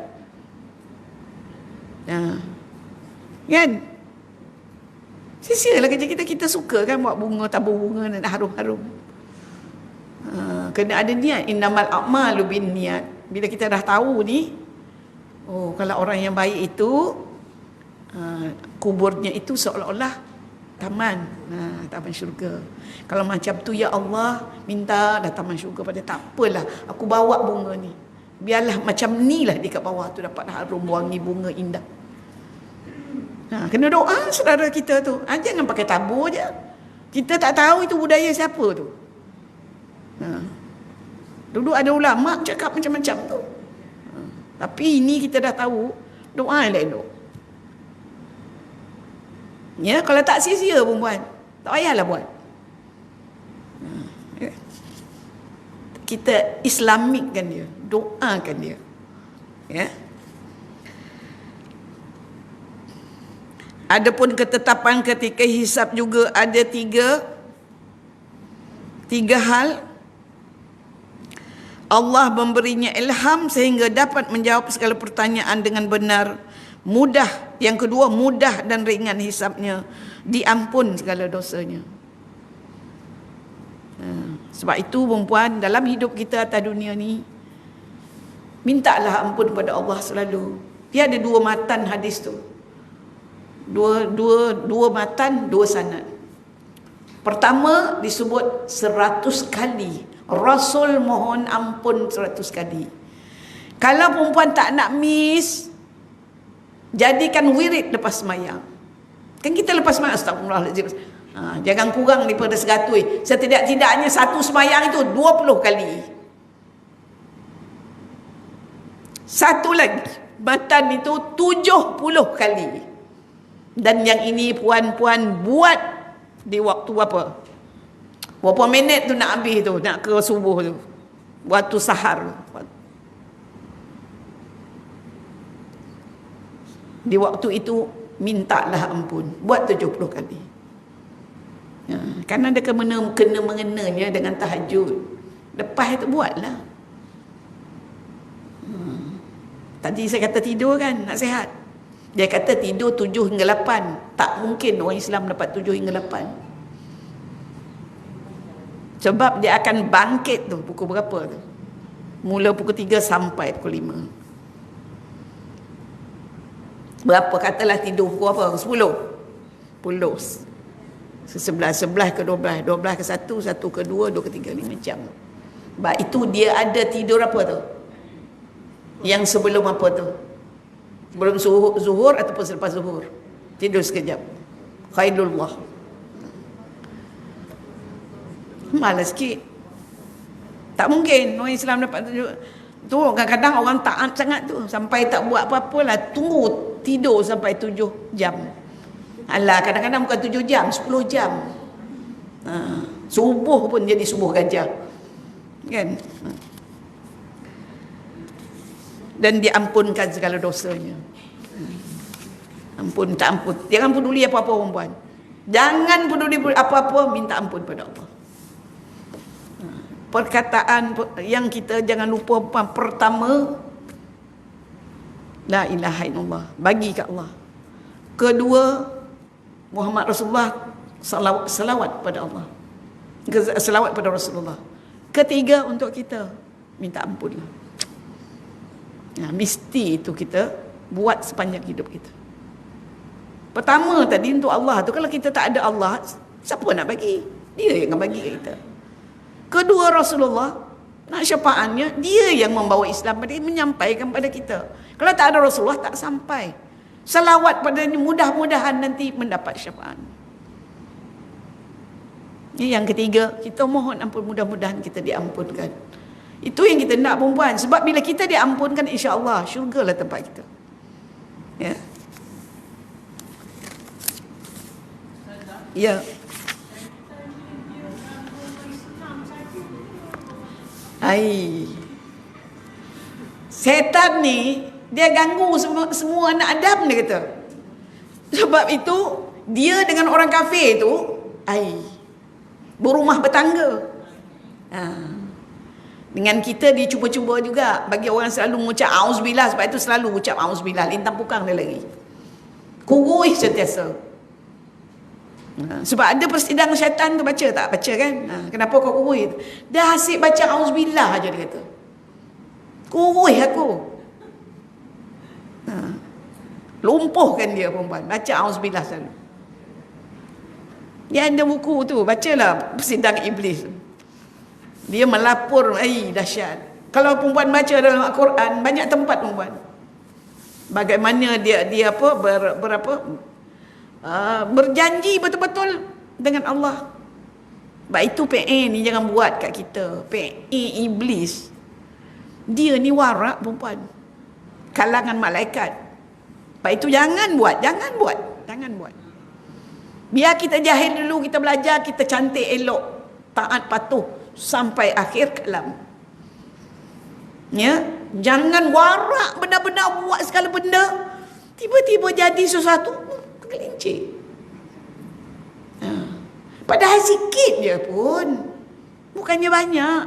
Kan? Sia-sialah kerja kita. Kita suka kan buat bunga, tabur bunga dan harum-harum. Kena ada niat. Innamal a'malu bin niat. Bila kita dah tahu ni, kalau orang yang baik itu, kuburnya itu seolah-olah taman, taman syurga. Kalau macam tu, ya Allah, minta dah taman syurga pada, tak apalah, aku bawa bunga ni, biarlah macam ni lah dekat bawah tu dapat harum wangi bunga indah. Kena doa saudara kita tu. Jangan pakai tabur je. Kita tak tahu itu budaya siapa tu. Dulu ada ulama cakap macam-macam tu. Tapi ini kita dah tahu, doa elok-elok. Ya, kalau tak sia-sia perempuan, tak payahlah buat. Kita islamikkan dia, doakan dia. Ya. Adapun ketetapan ketika hisab juga ada tiga hal. Allah memberinya ilham sehingga dapat menjawab segala pertanyaan dengan benar. Mudah, yang kedua, mudah dan ringan hisabnya, diampun segala dosanya. Sebab itu perempuan, dalam hidup kita atas dunia ni, mintalah ampun kepada Allah selalu. Dia ada 2 matan hadis tu. Dua matan, 2 sanad. Pertama disebut 100 kali Rasul mohon ampun 100 kali. Kalau perempuan tak nak miss, jadikan wirid lepas semayang. Kan kita lepas semayang, astagfirullahaladzim, jangan kurang daripada 100. Setidak-tidaknya satu semayang itu 20 kali. Satu lagi, matan itu 70 kali. Dan yang ini puan-puan buat di waktu apa? Berapa minit tu nak habis tu, nak ke subuh tu, waktu sahar. Di waktu itu mintalah ampun, buat 70 kali. Kerana ada kena mengenanya dengan tahajud. Lepas itu buatlah. Tadi saya kata tidur kan, nak sihat. Dia kata tidur 7 hingga 8. Tak mungkin orang Islam dapat 7 hingga 8. Sebab dia akan bangkit tu pukul berapa tu? Mula pukul 3 sampai pukul 5. Berapa katalah tidur pukul apa? 10. 11 ke 12, 12 ke 1, 1 ke 2, 2 ke 3, 5 jam. Sebab itu dia ada tidur apa tu? Yang sebelum apa tu? Sebelum zuhur ataupun selepas zuhur. Tidur sekejap. Khairullah. Malas sikit. Tak mungkin orang Islam dapat tujuh. Tu kadang-kadang orang taat sangat tu, sampai tak buat apa-apalah, tunggu tidur sampai 7 jam. Alah, kadang-kadang bukan 7 jam, 10 jam. Subuh pun jadi subuh gajah. Kan? Dan diampunkan segala dosanya. Ampun, tak ampun. Jangan peduli apa-apa perempuan. Jangan peduli apa-apa, minta ampun pada Allah. Perkataan yang kita jangan lupa, pertama, la ilaha illallah, bagi ke Allah. Kedua, Muhammad Rasulullah, salawat pada Allah, salawat pada Rasulullah. Ketiga, untuk kita minta ampun. Mesti itu kita buat sepanjang hidup kita. Pertama tadi untuk Allah tu, kalau kita tak ada Allah, siapa nak bagi? Dia yang akan bagi ke kita. Kedua, Rasulullah, nak syafaatnya, dia yang membawa Islam, dia menyampaikan pada kita. Kalau tak ada Rasulullah, tak sampai. Salawat padanya, mudah-mudahan nanti mendapat syafaat. Yang ketiga, kita mohon ampun, mudah-mudahan kita diampunkan. Itu yang kita nak, perempuan. Sebab bila kita diampunkan, insya-Allah syurgalah tempat kita. Ya. Ya. Setan ni dia ganggu semua anak Adam, dia kata. Sebab itu dia dengan orang kafir tu berumah bertangga. Dengan kita dia cuba-cuba juga. Bagi orang selalu mengucap auzubillah, sebab itu selalu ucap auzubillah, lintang pukang dia lagi. Kurui sentiasa. Sebab ada persidangan syaitan tu, baca tak? Baca kan? Kenapa kau kurui? Dah asyik baca auzubillah aja, dia kata. Kurui aku. Lumpuhkan dia, perempuan. Baca auzubillah selalu. Dia ada buku tu, bacalah persidangan iblis. Dia melapor, dahsyat. Kalau perempuan baca dalam Al-Quran, banyak tempat perempuan. Bagaimana dia berjanji betul-betul dengan Allah. Sebab itu PA ni jangan buat kat kita. PA iblis. Dia ni warak, perempuan. Kalangan malaikat. Sebab itu jangan buat. Biar kita jahil dulu, kita belajar, kita cantik, elok, taat, patuh sampai akhir kalam. Ya, jangan warak benar-benar buat segala benda, tiba-tiba jadi sesuatu tergelincir. Padahal sikit je pun, bukannya banyak.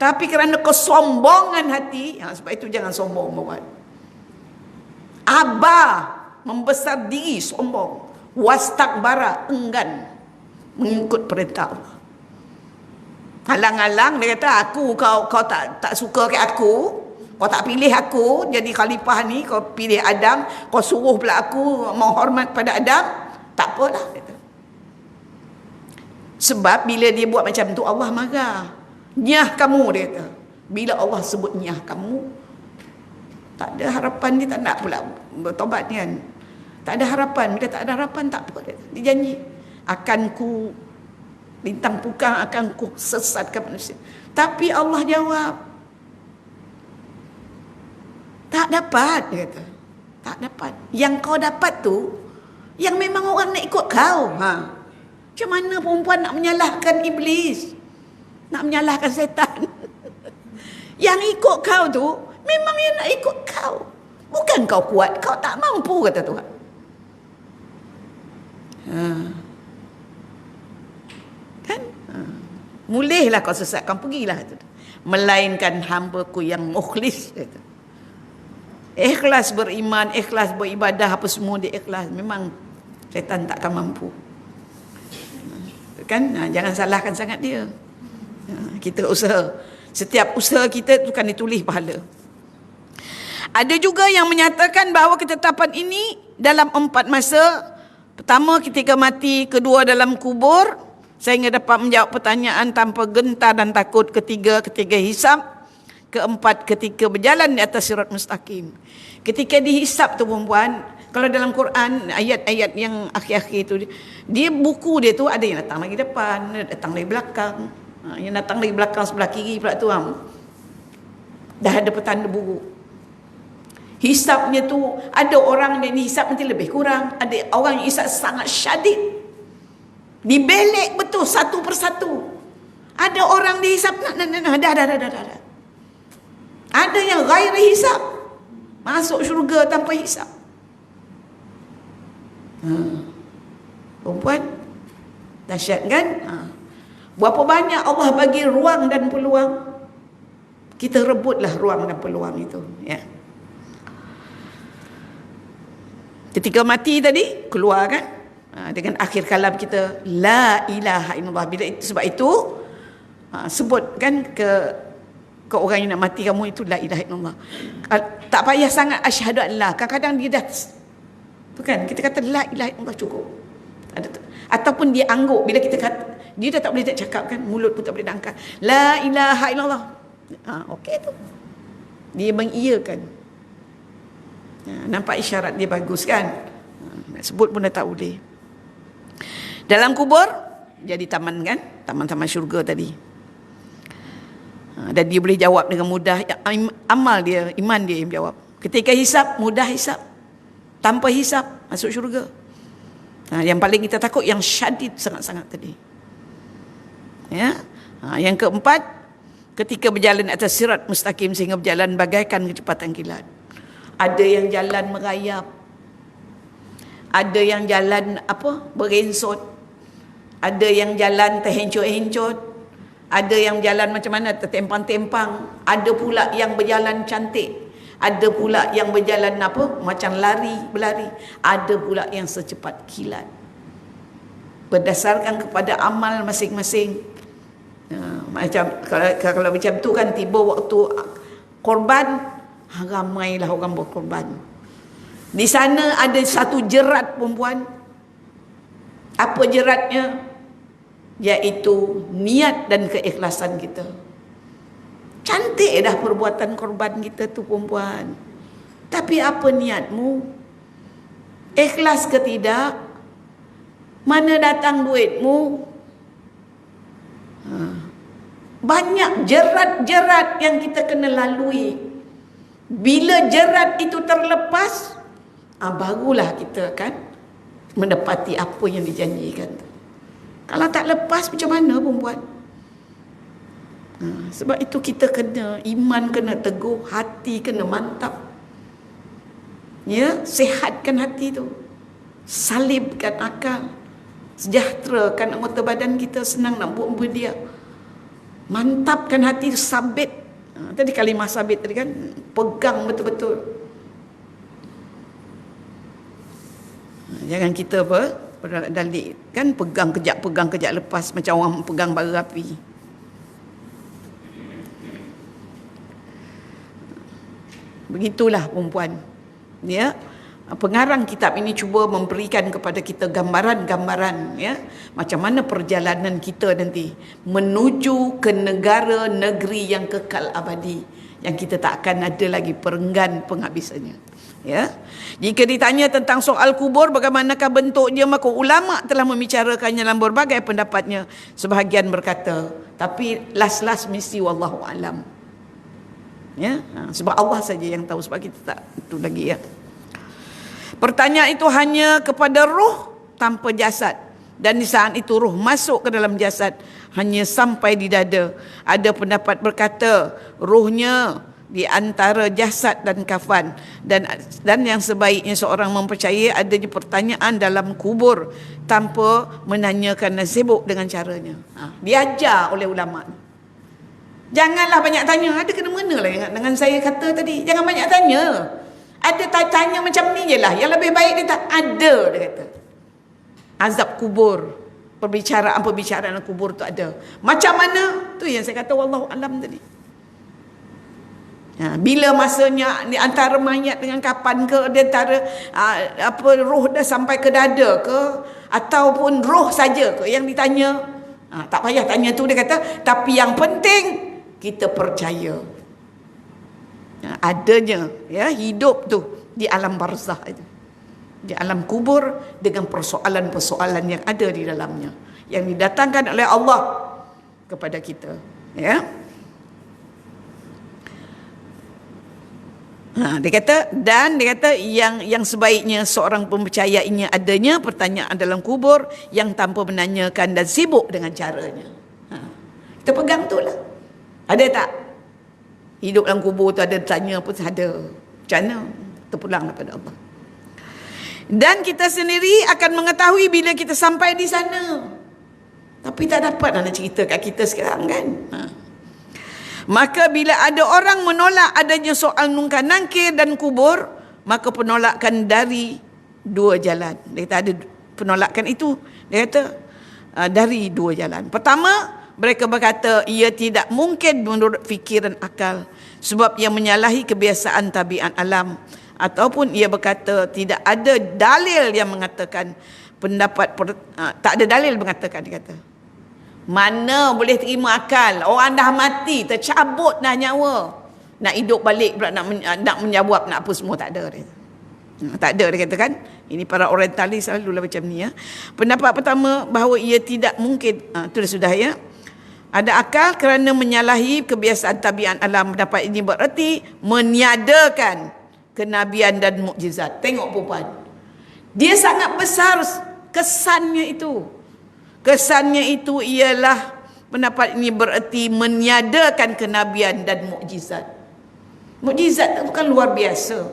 Tapi kerana kesombongan hati, sebab itu jangan sombong, buat. Abah, membesar diri, sombong. Wastakbara, enggan mengikut perintah Allah. Halang-halang, dia kata, kau tak suka ke aku, kau tak pilih aku jadi khalifah ni, kau pilih Adam, kau suruh pula aku menghormat pada Adam, tak apalah, kata. Sebab bila dia buat macam tu, Allah marah. Nyah kamu, dia kata. Bila Allah sebut nyah kamu, tak ada harapan, dia tak nak pula bertobat ni kan. Tak ada harapan. Bila tak ada harapan, tak apa. Dia janji, akan ku lintang pukang, akan ku sesatkan manusia. Tapi Allah jawab, tak dapat, dia kata. Tak dapat. Yang kau dapat tu, yang memang orang nak ikut kau. Macam mana perempuan nak menyalahkan iblis? Nak menyalahkan setan? Yang ikut kau tu, memang yang nak ikut kau. Bukan kau kuat, kau tak mampu, kata Tuhan. Kan? Mulihlah kau sesatkan, pergilah. Melainkan hamba-Ku yang mukhlis. Ikhlas beriman, ikhlas beribadah, apa semua dia ikhlas. Memang syaitan takkan mampu. Kan? Jangan salahkan sangat dia. Kita usaha. Setiap usaha kita itu kan ditulis pahala. Ada juga yang menyatakan bahawa ketetapan ini dalam 4 masa. Pertama ketika mati, kedua dalam kubur sehingga dapat menjawab pertanyaan tanpa gentar dan takut, ketiga ketika hisab, keempat ketika berjalan di atas sirat mustaqim. Ketika dihisab tu, perempuan, kalau dalam Quran ayat-ayat yang akhir-akhir tu, dia buku dia tu ada yang datang lagi depan, ada datang lagi belakang. Yang datang lagi belakang sebelah kiri pula tu, dah ada petanda buruk. Hisabnya tu, ada orang yang dihisab nanti lebih kurang, ada orang yang hisab sangat syadid. Dibelek betul satu persatu. Ada orang dihisap, dah. Ada yang ghairi hisap, masuk syurga tanpa hisap. Perempuan, dahsyat kan? Berapa banyak Allah bagi ruang dan peluang, kita rebutlah ruang dan peluang itu, ya. Ketika mati tadi, keluar kan, dengan akhir kalam kita, la ilaha illallah. Bila itu, sebab itu sebutkan ke orang yang nak mati kamu itu la ilaha illallah. Tak payah sangat asyhadu an la. Kadang-kadang dia dah, bukan, kita kata la ilaha illallah cukup. Ataupun dia angguk bila kita kata, dia dah tak boleh nak cakap kan, mulut pun tak boleh nak angkat, la ilaha illallah. Okey tu, dia mengiyakan. Nampak isyarat dia bagus kan. Nak sebut pun dah tak boleh. Dalam kubur jadi taman kan, taman-taman syurga tadi. Dan dia boleh jawab dengan mudah. Amal dia, iman dia yang jawab. Ketika hisap, mudah hisap. Tanpa hisap, masuk syurga. Yang paling kita takut yang syadid sangat-sangat tadi. Ya. Yang keempat, ketika berjalan atas sirat mustaqim sehingga berjalan bagaikan kecepatan kilat. Ada yang jalan merayap. Ada yang jalan berensut. Ada yang jalan terhencot-hencot. Ada yang jalan macam mana, tertempang-tempang. Ada pula yang berjalan cantik. Ada pula yang berjalan macam berlari. Ada pula yang secepat kilat. Berdasarkan kepada amal masing-masing. Macam kalau macam tu kan, tiba waktu korban, ramailah orang berkorban. Di sana ada satu jerat perempuan. Apa jeratnya? Iaitu niat dan keikhlasan kita. Cantik dah perbuatan korban kita tu perempuan. Tapi apa niatmu? Ikhlas ke tidak? Mana datang duitmu? Banyak jerat-jerat yang kita kena lalui. Bila jerat itu terlepas, barulah kita akan mendapati apa yang dijanjikan tu. Kalau tak lepas, macam mana perempuan? Sebab itu kita kena, iman kena teguh, hati kena mantap. Ya, sihatkan hati tu. Salibkan akal. Sejahterakan anggota badan kita, senang nak buat dia. Mantapkan hati tu, sabit. Tadi kalimah sabit tadi kan, pegang betul-betul. Jangan kita dalik kan, pegang kejap lepas macam orang pegang bara api. Begitulah perempuan. Ya. Pengarang kitab ini cuba memberikan kepada kita gambaran-gambaran, ya, macam mana perjalanan kita nanti menuju ke negara negeri yang kekal abadi, yang kita tak akan ada lagi perenggan penghabisannya. Ya. Jika ditanya tentang soal kubur, bagaimanakah bentuknya, maka ulama telah membicarakannya dalam berbagai pendapatnya. Sebahagian berkata, tapi last mesti wallahu alam. Ya, sebab Allah saja yang tahu, sebab kita tak itu lagi, ya. Pertanyaan itu hanya kepada ruh tanpa jasad, dan di saat itu ruh masuk ke dalam jasad hanya sampai di dada. Ada pendapat berkata ruhnya di antara jasad dan kafan, dan yang sebaiknya seorang mempercayai adanya pertanyaan dalam kubur tanpa menanyakan dan sibuk dengan caranya. Diajar oleh ulama. Janganlah banyak tanya. Ada kena-mena lah dengan saya kata tadi. Jangan banyak tanya. Ada tanya macam ni je lah. Yang lebih baik dia tak ada, dia kata. Azab kubur, perbicaraan kubur tu ada. Macam mana? Tu yang saya kata wallahu alam tadi. Bila masanya di antara mayat dengan kapan ke, di antara roh dah sampai ke dada ke, ataupun roh saja ke yang ditanya. Tak payah tanya tu, dia kata. Tapi yang penting kita percaya adanya, ya, hidup tu di alam barzah itu, di alam kubur, dengan persoalan-persoalan yang ada di dalamnya, yang didatangkan oleh Allah kepada kita, ya. Dia kata yang sebaiknya seorang pempercaya ini adanya pertanyaan dalam kubur yang tanpa menanyakan dan sibuk dengan caranya. Kita pegang tu lah. Ada tak? Hidup dalam kubur tu ada tanya pun ada. Macam mana? Terpulang kepada Allah. Dan kita sendiri akan mengetahui bila kita sampai di sana. Tapi tak dapat nak cerita kat kita sekarang kan. Maka bila ada orang menolak adanya soal nungkar nangkir dan kubur, maka penolakan dari dua jalan. Dia kata ada penolakan itu. Dia kata dari dua jalan. Pertama, mereka berkata ia tidak mungkin menurut fikiran akal sebab ia menyalahi kebiasaan tabiat alam. Ataupun ia berkata tidak ada dalil yang mengatakan tak ada dalil mengatakan, dia kata. Mana boleh terima akal? Orang dah mati, tercabut dah nyawa. Nak hidup balik pula, nak menjawab, nak apa semua, tak ada. Tak ada, dia kata kan. Ini para orientalis selalulah macam ni. Pendapat pertama, bahawa ia tidak mungkin. Itu dah sudah ya. Ada akal kerana menyalahi kebiasaan tabiat alam. Pendapat ini bererti meniadakan kenabian dan mukjizat. Tengok perempuan. Dia sangat besar kesannya itu. Kesannya itu ialah pendapat ini bererti meniadakan kenabian dan mukjizat. Mukjizat itu bukan luar biasa.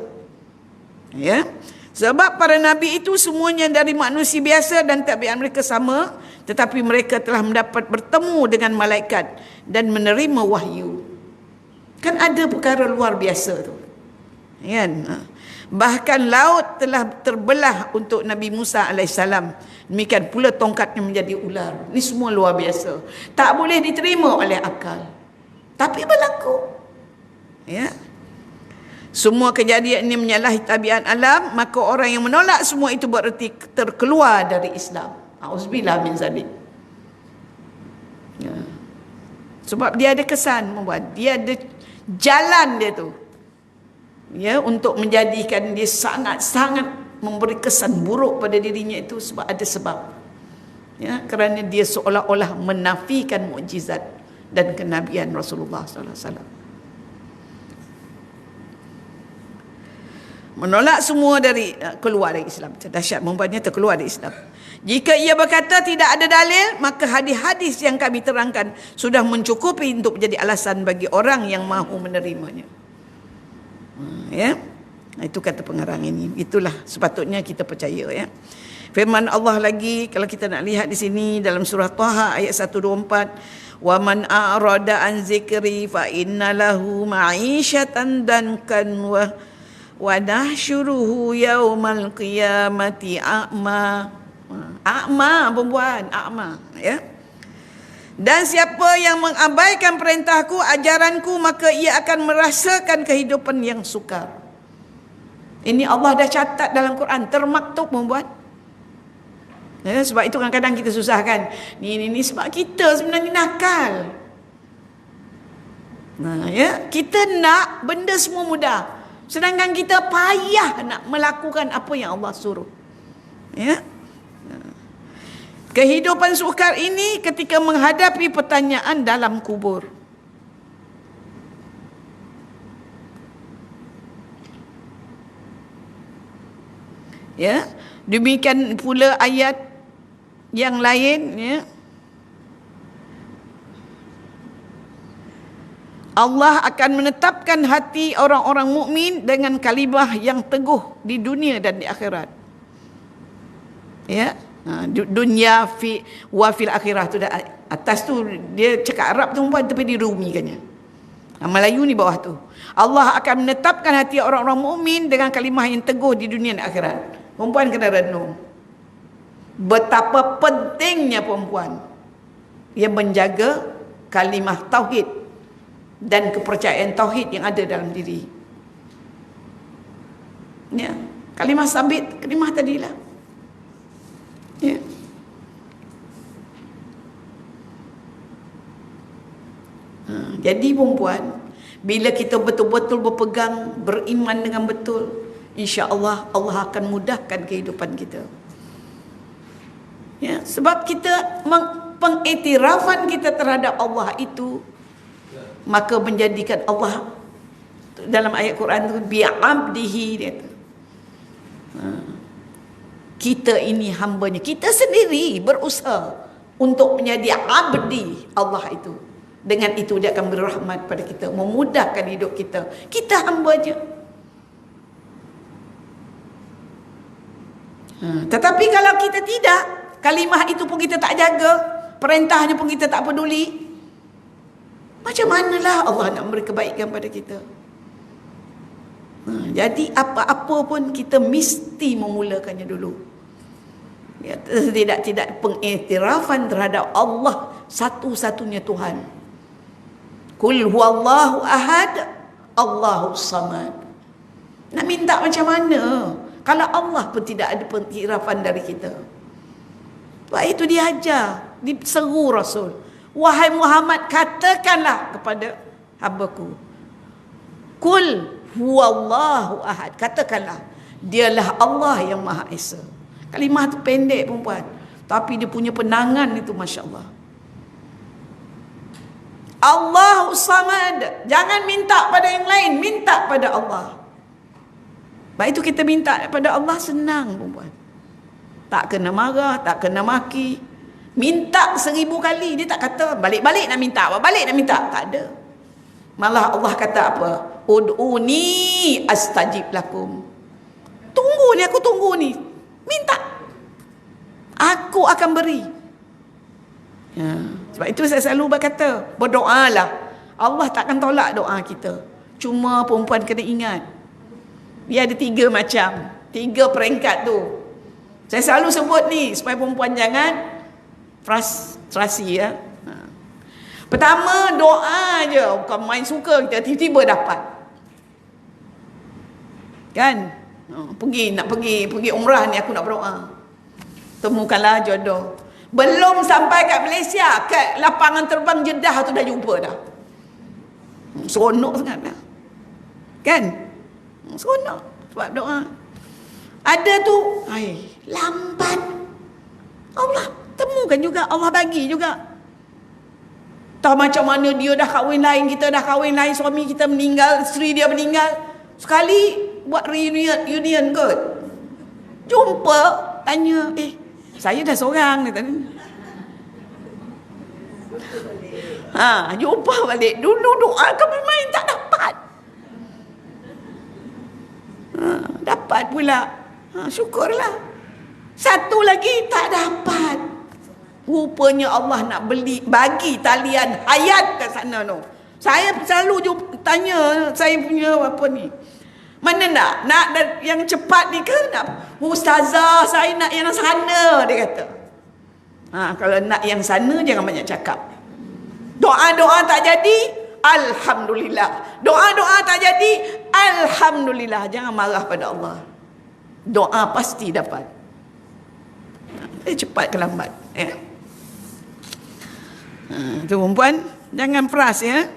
Ya. Sebab para nabi itu semuanya dari manusia biasa dan tabiat mereka sama, tetapi mereka telah mendapat bertemu dengan malaikat dan menerima wahyu. Kan ada perkara luar biasa tu. Kan? Bahkan laut telah terbelah untuk Nabi Musa alaihissalam. Demikian pula tongkatnya menjadi ular. Ini semua luar biasa. Tak boleh diterima oleh akal. Tapi berlaku. Ya. Semua kejadian ini menyalahi tabiat alam, maka orang yang menolak semua itu bererti terkeluar dari Islam. Auzubillah min zalik. Ya. Sebab dia ada kesan membuat. Dia ada jalan dia tu. Ya, untuk menjadikan dia sangat-sangat memberi kesan buruk pada dirinya itu sebab ada sebab. Ya, kerana dia seolah-olah menafikan mukjizat dan kenabian Rasulullah sallallahu alaihi wasallam. Menolak semua dari keluar dari Islam. Dahsyat, membuatnya terkeluar dari Islam. Jika ia berkata tidak ada dalil, maka hadis-hadis yang kami terangkan sudah mencukupi untuk menjadi alasan bagi orang yang mahu menerimanya. Ya. Itu kata pengarang ini. Itulah sepatutnya kita percaya ya. Firman Allah lagi kalau kita nak lihat di sini dalam surah Taha ayat 124, wa man a'rada an zikri fa inna lahu ma'isyatan dankan wa nahsyuruhu yaumal qiyamati a'ma. A'ma perempuan, a'ma ya. Dan siapa yang mengabaikan perintahku, ajaranku, maka ia akan merasakan kehidupan yang sukar. Ini Allah dah catat dalam Quran, termaktub membuat. Ya, sebab itu kadang-kadang kita susahkan. Ni sebab kita sebenarnya nakal. Ya, kita nak benda semua mudah. Sedangkan kita payah nak melakukan apa yang Allah suruh. Ya. Kehidupan sukar ini ketika menghadapi pertanyaan dalam kubur. Ya, demikian pula ayat yang lain ya. Allah akan menetapkan hati orang-orang mukmin dengan kalimah yang teguh di dunia dan di akhirat. Ya, dunia fi wa fil akhirah tu dah atas tu dia cakap Arab tu tapi dirumikannya. Melayu ni bawah tu. Allah akan menetapkan hati orang-orang mukmin dengan kalimah yang teguh di dunia dan akhirat. Perempuan kena renung betapa pentingnya perempuan yang menjaga kalimah tauhid dan kepercayaan tauhid yang ada dalam diri. Ya, kalimah sabit, kalimah tadilah. Ya. Jadi perempuan, bila kita betul-betul berpegang, beriman dengan betul, insya-Allah Allah akan mudahkan kehidupan kita. Ya, sebab kita pengiktirafan kita terhadap Allah itu maka menjadikan Allah dalam ayat Quran tu bi'abdihi dia tu. Kita ini hambanya, kita sendiri berusaha untuk menjadi abdi Allah itu. Dengan itu dia akan berrahmat pada kita, memudahkan hidup kita. Kita hambanya. Tetapi kalau kita tidak, kalimah itu pun kita tak jaga, perintahnya pun kita tak peduli, macam manalah Allah nak memberi kebaikan pada kita? Jadi apa-apa pun kita mesti memulakannya dulu. Ya, tidak pengiktirafan terhadap Allah satu-satunya Tuhan. Qul huwallahu ahad, Allahus samad. Nak minta macam mana kalau Allah pun tidak ada pengiktirafan dari kita? Sebab itu dia ajar, diseru Rasul, wahai Muhammad, katakanlah kepada hamba-Ku, Qul huwallahu ahad, katakanlah dialah Allah yang Maha Esa. Kalimah tu pendek perempuan, tapi dia punya penangan itu Masya Allah. Allahus samad, jangan minta pada yang lain, minta pada Allah. Sebab itu kita minta pada Allah senang perempuan, tak kena marah, tak kena maki. Minta 1000 kali, dia tak kata balik-balik nak minta, balik nak minta, tak ada. Malah Allah kata apa? Ud'uni astajib lakum. Tunggu ni, aku tunggu ni. Minta, aku akan beri. Ya. Sebab itu saya selalu berkata, berdoalah. Allah takkan tolak doa kita. Cuma perempuan kena ingat, dia ada 3 macam, 3 peringkat tu. Saya selalu sebut ni supaya perempuan jangan frustrasi, ya. Pertama, doa je, bukan main suka kita tiba-tiba dapat. Kan? Nak pergi umrah ni, aku nak berdoa, temukanlah jodoh. Belum sampai kat Malaysia, kat lapangan terbang Jeddah tu dah jumpa dah. Seronok sangat dah. Kan? Seronok sebab doa. Ada tu, lambat. Allah temukan juga, Allah bagi juga. Tahu macam mana dia dah kahwin lain, kita dah kahwin lain, suami kita meninggal, isteri dia meninggal. Sekali buat reunion kot. Jumpa, tanya, saya dah seorang ni tadi. Jumpa balik. Dulu doa kami main tak dapat. Dapat pula. Syukurlah. Satu lagi tak dapat. Rupanya Allah nak bagi talian hayat ke sana tu. Saya selalu tanya saya punya apa ni, mana nak yang cepat ni ke nak? Ustazah, saya nak yang sana, dia kata. Kalau nak yang sana jangan banyak cakap. Doa-doa tak jadi, alhamdulillah. Doa-doa tak jadi, alhamdulillah. Jangan marah pada Allah. Doa pasti dapat. Cepat ke lambat, tu perempuan, jangan peras, ya.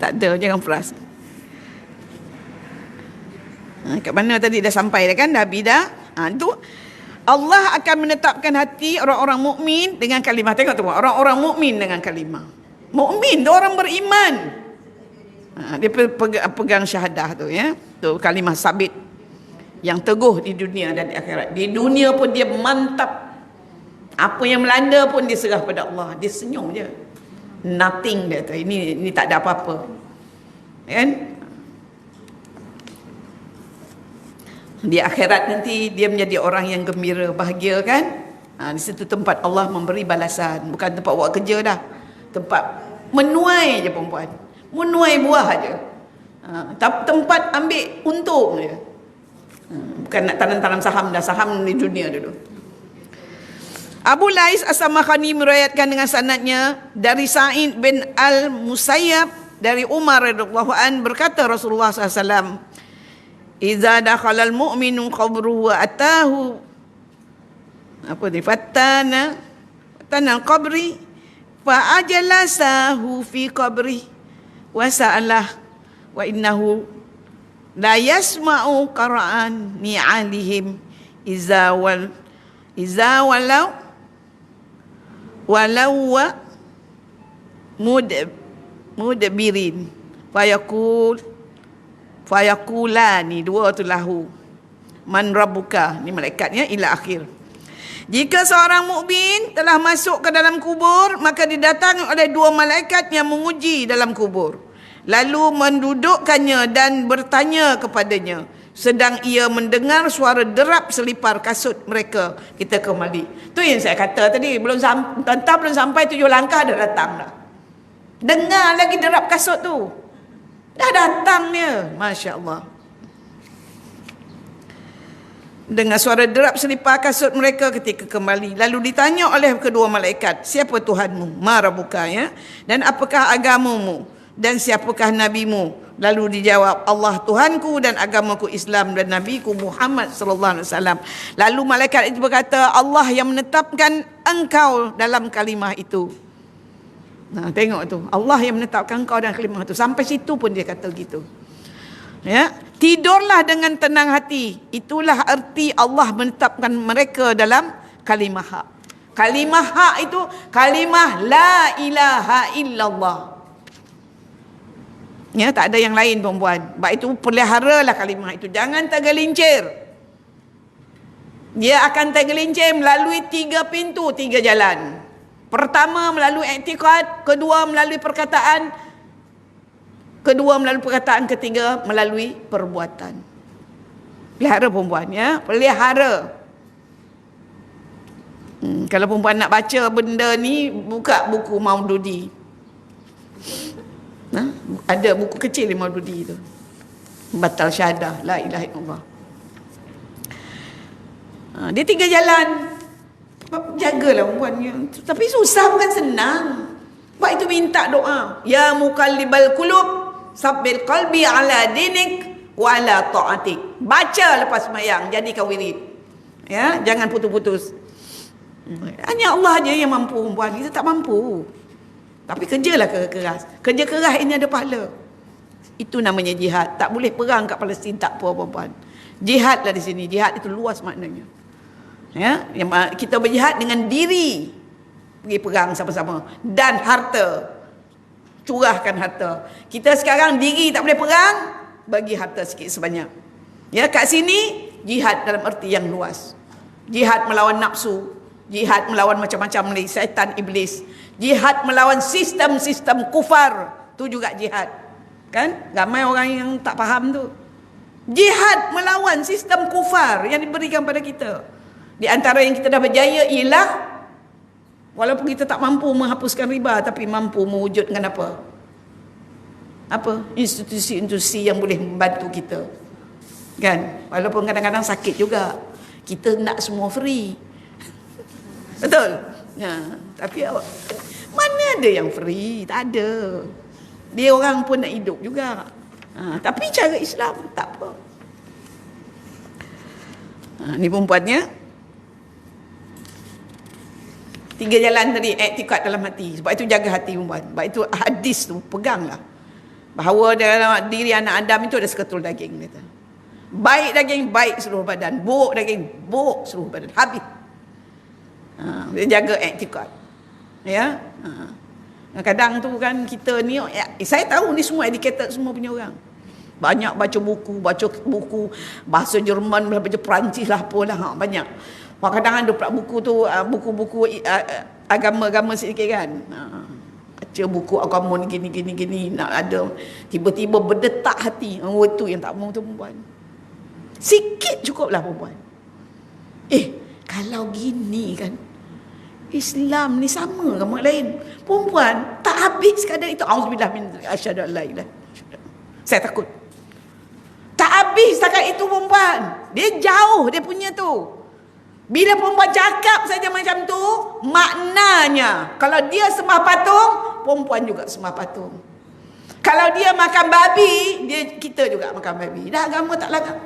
Tak ada, jangan peras. Kat mana tadi dah sampai dah kan? Dah habis dah. Itu Allah akan menetapkan hati orang-orang mukmin dengan kalimah. Tengok tu, orang-orang mukmin dengan kalimah. Mukmin tu orang beriman. Dia pegang syahadah tu, ya. Tu kalimah sabit yang teguh di dunia dan di akhirat. Di dunia pun dia mantap. Apa yang melanda pun dia serah pada Allah. Dia senyum je. Nothing dia tu. Ini tak ada apa-apa. Kan? Di akhirat nanti dia menjadi orang yang gembira, bahagia, kan? Di situ tempat Allah memberi balasan. Bukan tempat buat kerja dah. Tempat menuai je perempuan. Menuai buah je. Tempat ambil untung je. Bukan nak tanam-tanam saham dah. Saham di dunia dulu. Abu Lais As-Samakhani meriwayatkan dengan sanadnya dari Sa'id bin Al-Musayyab dari Umar radhiyallahu an, berkata Rasulullah SAW, "Idza dakhala al-mu'minu qabruhu wa atahu fatana al-qabri fa ajlasahu fi qabri wa sa'alah wa innahu la yasma'u qara'an ni'alihim iza walau walau mudbirin fayaqulani, dua tu lahu, man rabbuka, ni malaikatnya, ila akhir. Jika seorang mukmin telah masuk ke dalam kubur, maka didatangi oleh dua malaikat yang menguji dalam kubur, lalu mendudukkannya dan bertanya kepadanya, sedang ia mendengar suara derap selipar kasut mereka. Kita kembali. Tu yang saya kata tadi, belum sampai 7 langkah dah datang dah. Dengar lagi derap kasut tu. Dah datang dia. Masya Allah. Dengar suara derap selipar kasut mereka ketika kembali. Lalu ditanya oleh kedua malaikat, siapa Tuhanmu? Ma rabbuka, ya? Dan apakah agamamu? Dan siapakah nabimu? Lalu dijawab, Allah Tuhanku dan agamaku Islam dan nabiku Muhammad sallallahu alaihi wasallam. Lalu malaikat itu berkata, Allah yang menetapkan engkau dalam kalimah itu. Nah, tengok tu, Allah yang menetapkan engkau dalam kalimah itu. Sampai situ pun dia kata gitu. Ya, tidurlah dengan tenang hati. Itulah arti Allah menetapkan mereka dalam kalimah hak. Kalimah hak itu kalimah la ilaha illallah. Ya, tak ada yang lain perempuan. Sebab itu peliharalah kalimah itu. Jangan tergelincir. Dia akan tergelincir melalui 3 pintu, 3 jalan. Pertama melalui i'tiqad, kedua melalui perkataan, ketiga melalui perbuatan. Pelihara perempuan, ya, pelihara. Kalau perempuan nak baca benda ni, buka buku Maududi. Ada buku kecil di Maududi tu. Batal syahadah, la ilaha illallah. Dia 3 jalan. Jagalah perempuan. Tapi susah, bukan senang. Sebab itu minta doa. Ya muqallibal qulub, sabbil qalbi ala dinik wa ala ta'atik. Baca lepas sembahyang, jadikan wirid. Ya, jangan putus-putus. Hanya Allah aja yang mampu perempuan. Kita tak mampu. Tapi kerjalah keras. Kerja keras ini ada pahala. Itu namanya jihad. Tak boleh perang kat Palestin, tak apa perempuan. Jihadlah di sini. Jihad itu luas maknanya. Ya, kita berjihad dengan diri. Pergi perang sama-sama. Dan harta. Curahkan harta. Kita sekarang diri tak boleh perang, bagi harta sikit sebanyak. Ya, kat sini jihad dalam arti yang luas. Jihad melawan nafsu, jihad melawan macam-macam ni, syaitan iblis. Jihad melawan sistem-sistem kufar, tu juga jihad. Kan? Ramai orang yang tak faham tu. Jihad melawan sistem kufar yang diberikan pada kita. Di antara yang kita dah berjaya ialah, walaupun kita tak mampu menghapuskan riba, tapi mampu mewujudkan apa? Apa? Institusi-institusi yang boleh membantu kita. Kan? Walaupun kadang-kadang sakit juga. Kita nak semua free. Betul? Ya, tapi mana ada yang free? Tak ada. Dia orang pun nak hidup juga. Tapi cara Islam tak apa. Ni perempuannya. 3 jalan tadi, i'tiqad dalam hati. Sebab itu jaga hati perempuan. Sebab itu hadis tu, peganglah. Bahawa dalam diri anak Adam itu ada seketul daging. Kata. Baik daging, baik seluruh badan. Buruk daging, buruk seluruh badan. Habis. Dia jaga i'tiqad. Ya. Kadang tu kan kita ni, saya tahu ni semua educated semua punya orang. Banyak baca buku bahasa Jerman, baca Perancis lah apalah, banyak. Kadang-kadang ada pula buku tu, buku-buku agama-agama sikit kan. Baca buku agama ni gini, nak ada. Tiba-tiba berdetak hati. Itu yang tak mau tu perempuan. Sikit cukuplah perempuan. Kalau gini kan, Islam ni sama dengan orang lain. Perempuan tak habis kadang itu. Auzubillah min asyhadu an la ilaha illallah. Saya takut. Tak habis setakat itu perempuan. Dia jauh dia punya tu. Bila perempuan cakap saja macam tu, maknanya kalau dia sembah patung, perempuan juga sembah patung. Kalau dia makan babi, kita juga makan babi. Dah agama tak langgar.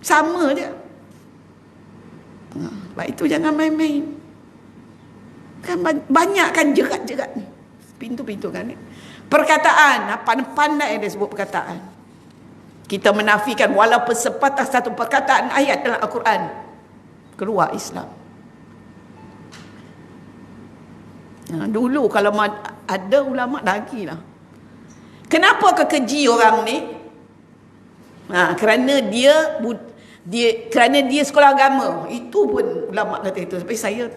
Sama je. Sebab itu jangan main-main. Kan banyak kan jerat-jerat ni. Pintu-pintu kan ni. Perkataan, pandai dia sebut perkataan. Kita menafikan walaupun sepatah satu perkataan ayat dalam Al-Quran, keluar Islam. Dulu kalau ada ulama lagi lah. Kenapa kekeji orang ni? Kerana dia sekolah agama. Itu pun ulama kata itu. Tapi saya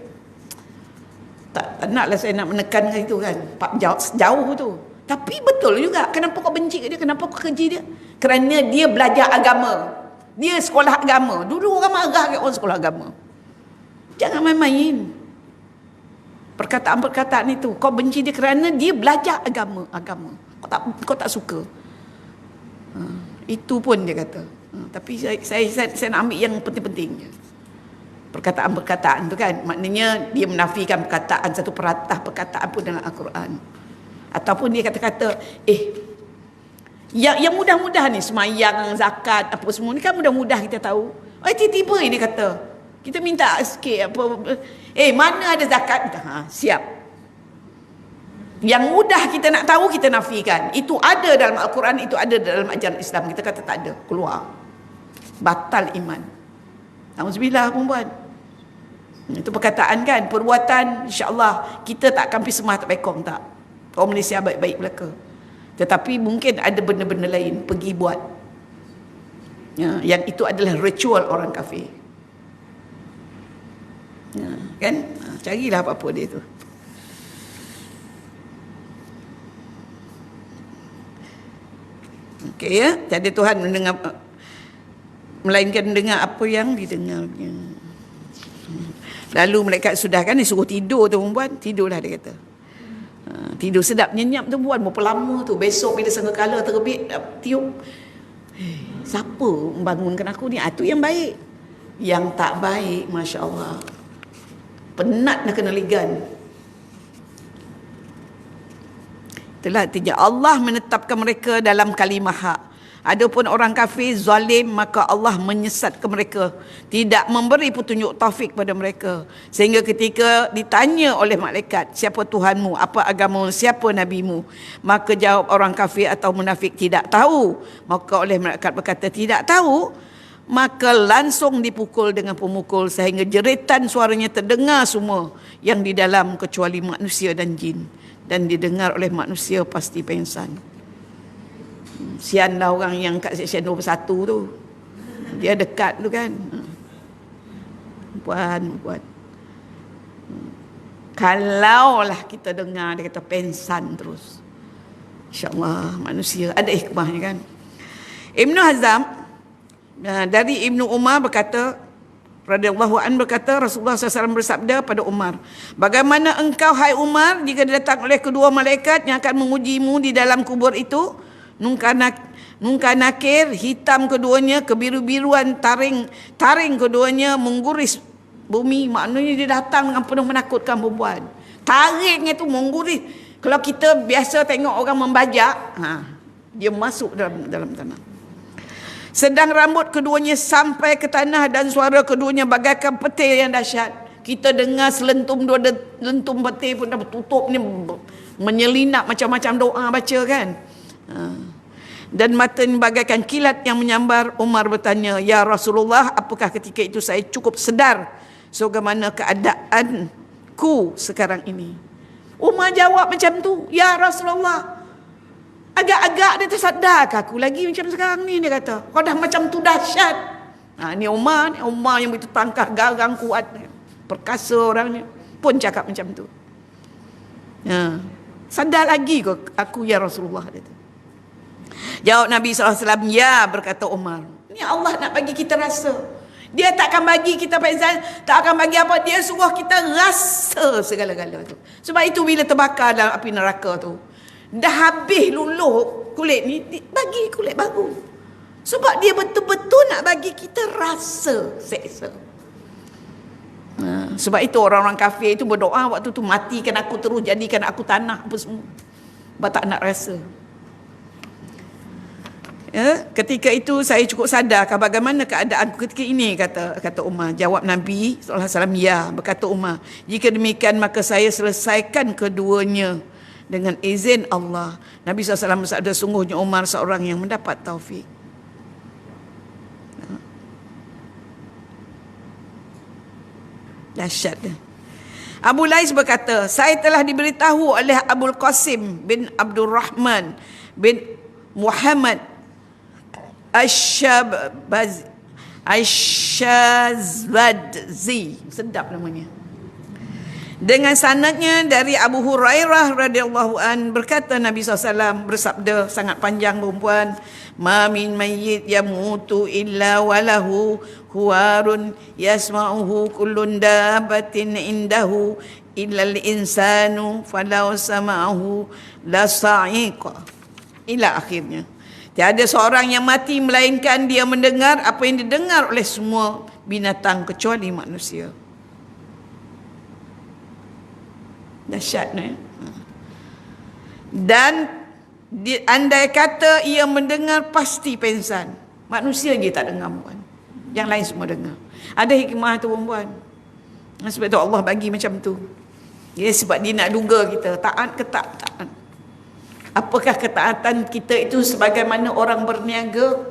tak naklah saya nak menekankan itu kan. Jauh tu. Tapi betul juga. Kenapa kau benci dia? Kenapa kau keji dia? Kerana dia belajar agama. Dia sekolah agama. Dulu orang marah kat orang sekolah agama. Jangan main-main. Perkataan-perkataan itu. Kau benci dia kerana dia belajar agama. Kau tak suka. Itu pun dia kata. Tapi saya nak ambil yang penting-pentingnya. Perkataan-perkataan tu kan. Maknanya dia menafikan perkataan, satu peratah perkataan pun dalam Al-Quran. Ataupun dia kata-kata, yang mudah-mudah ni, semayang, zakat, apa semua ni kan mudah-mudah kita tahu. Tiba-tiba dia kata, kita minta sikit apa, mana ada zakat? Siap. Yang mudah kita nak tahu, kita nafikan. Itu ada dalam Al-Quran, itu ada dalam ajaran Islam. Kita kata tak ada, keluar. Batal iman. Alhamdulillah perempuan. Itu perkataan kan, perbuatan insya-Allah kita tak akan pergi semah tak bekong tak. Orang Malaysia baik-baik belaka. Tetapi mungkin ada benda-benda lain pergi buat. Yang itu adalah ritual orang kafir. Kan? Carilah apa-apa dia tu. Okey ya, jadi Tuhan mendengar, melainkan mendengar apa yang didengarnya. Lalu malaikat sudah kan disuruh tidur tu perempuan, tidurlah dia kata. Tidur sedap nyenyap tu perempuan, berapa lama tu, besok bila sangkakala terbit tiup. Siapa membangunkan aku ni? Tu yang baik. Yang tak baik, masya-Allah, penat nak kena ligan. Itulah artinya Allah menetapkan mereka dalam kalimah hak. Adapun orang kafir zalim, maka Allah menyesatkan mereka, tidak memberi petunjuk taufik pada mereka. Sehingga ketika ditanya oleh malaikat, siapa Tuhanmu, apa agamamu, siapa nabimu, maka jawab orang kafir atau munafik, tidak tahu. Maka oleh malaikat berkata, tidak tahu. Maka langsung dipukul dengan pemukul sehingga jeritan suaranya terdengar semua yang di dalam kecuali manusia dan jin, dan didengar oleh manusia pasti pengsan. Sianlah orang yang kat seksyen 21 tu. Dia dekat tu kan. Puan. Kalaulah kita dengar dia kata pengsan terus. InsyaAllah manusia ada hikmahnya kan. Ibnu Hazm dari Ibnu Umar berkata, radhiyallahu anhu berkata, Rasulullah SAW bersabda pada Umar, bagaimana engkau hai Umar jika datang oleh kedua malaikat yang akan mengujimu di dalam kubur itu? Nungka nakir, hitam keduanya, kebiru-biruan, taring keduanya mengguris bumi. Maknanya dia datang dengan penuh menakutkan perempuan. Taringnya tu mengguris. Kalau kita biasa tengok orang membajak, dia masuk dalam tanah. Sedang rambut keduanya sampai ke tanah dan suara keduanya bagaikan petir yang dahsyat. Kita dengar selentum dua lentum petir pun dah bertutup ni, menyelinap macam-macam doa baca kan. Dan matanya bagaikan kilat yang menyambar. Umar bertanya, ya Rasulullah, apakah ketika itu saya cukup sedar sebagaimana keadaanku sekarang ini? Umar jawab macam tu, ya Rasulullah, agak-agak dia tersadar ke aku lagi macam sekarang ni? Dia kata, kau dah macam tu dahsyat. Ni Umar yang begitu tangkah garang kuat, perkasa orangnya, pun cakap macam tu. Sadar lagi kau aku ya Rasulullah, dia kata. Jawab Nabi SAW, ya, berkata Umar. Ni Allah nak bagi kita rasa. Dia tak akan bagi kita pengsan, tak akan bagi apa, dia suruh kita rasa segala-gala tu. Sebab itu bila terbakar dalam api neraka tu, dah habis luluh kulit ni, bagi kulit baru. Sebab dia betul-betul nak bagi kita rasa seksa. Sebab itu orang-orang kafir itu berdoa waktu tu, matikan aku terus, jadikan aku tanah apa semua. Sebab tak nak rasa. Ketika itu saya cukup sadar bagaimana keadaanku ketika ini, kata Umar. Jawab Nabi SAW, ya, berkata Umar, jika demikian maka saya selesaikan keduanya dengan izin Allah. Nabi SAW bersabda, sungguhnya Umar seorang yang mendapat taufik. Dahsyat dia. Abu Lais berkata, saya telah diberitahu oleh Abul Qasim bin Abdul Rahman bin Muhammad Ash-Shazwadzi, sedap namanya, dengan sanadnya dari Abu Hurairah radhiyallahu an, berkata Nabi SAW bersabda, sangat panjang perempuan, ma min mayyit yamutu illa walahu huwarun yasma'uhu kullun dabatin indahu illa al-insanu falau sama'ahu la sa'iqa, ila akhirnya. Tiada seorang yang mati melainkan dia mendengar apa yang didengar oleh semua binatang kecuali manusia. Dahsyat, dan andai kata ia mendengar pasti pengsan. Manusia je tak dengar, puan. Yang lain semua dengar. Ada hikmah tu, perempuan. Sebab tu Allah bagi macam tu. Ya, sebab dia nak duga kita taat ke tak taat. Apakah ketaatan kita itu sebagaimana orang berniaga,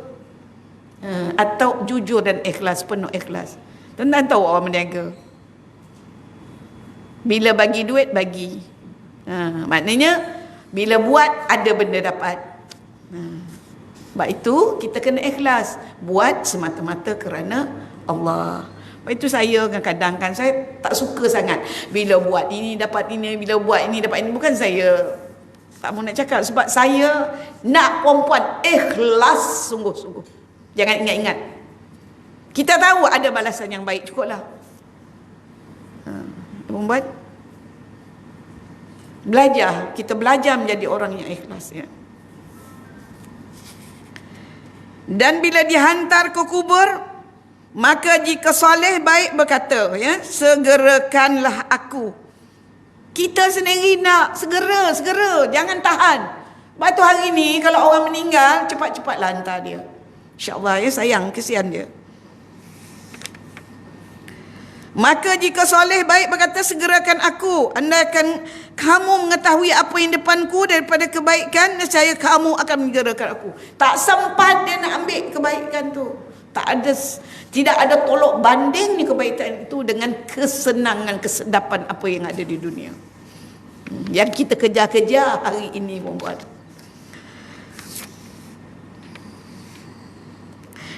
atau jujur dan ikhlas, penuh ikhlas. Tuan-tuan tahu orang berniaga, bila bagi duit, bagi. Maknanya bila buat, ada benda dapat. Sebab itu kita kena ikhlas. Buat semata-mata kerana Allah. Sebab itu saya kadang-kadang kan, saya tak suka sangat bila buat ini dapat ini, bila buat ini dapat ini. Bukan saya tak mau nak cakap, sebab saya nak perempuan ikhlas sungguh-sungguh. Jangan ingat-ingat. Kita tahu ada balasan yang baik, cukuplah. Perempuan, belajar, kita belajar menjadi orang yang ikhlas, ya. Dan bila dihantar ke kubur, maka jika soleh baik berkata, ya, segerakanlah aku. Kita sendiri nak segera, jangan tahan. Sebab tu hari ni kalau orang meninggal, cepat-cepatlah hantar dia. InsyaAllah, ya, sayang, kesian dia. Maka jika soleh baik berkata, segerakan aku. Andaikan kamu mengetahui apa yang depanku daripada kebaikan, nescaya kamu akan menggerakan aku. Tak sempat dia nak ambil kebaikan tu. Tidak ada tolok banding ni kebaikan itu dengan kesenangan, kesedapan apa yang ada di dunia. Yang kita kejar-kejar hari ini, perempuan.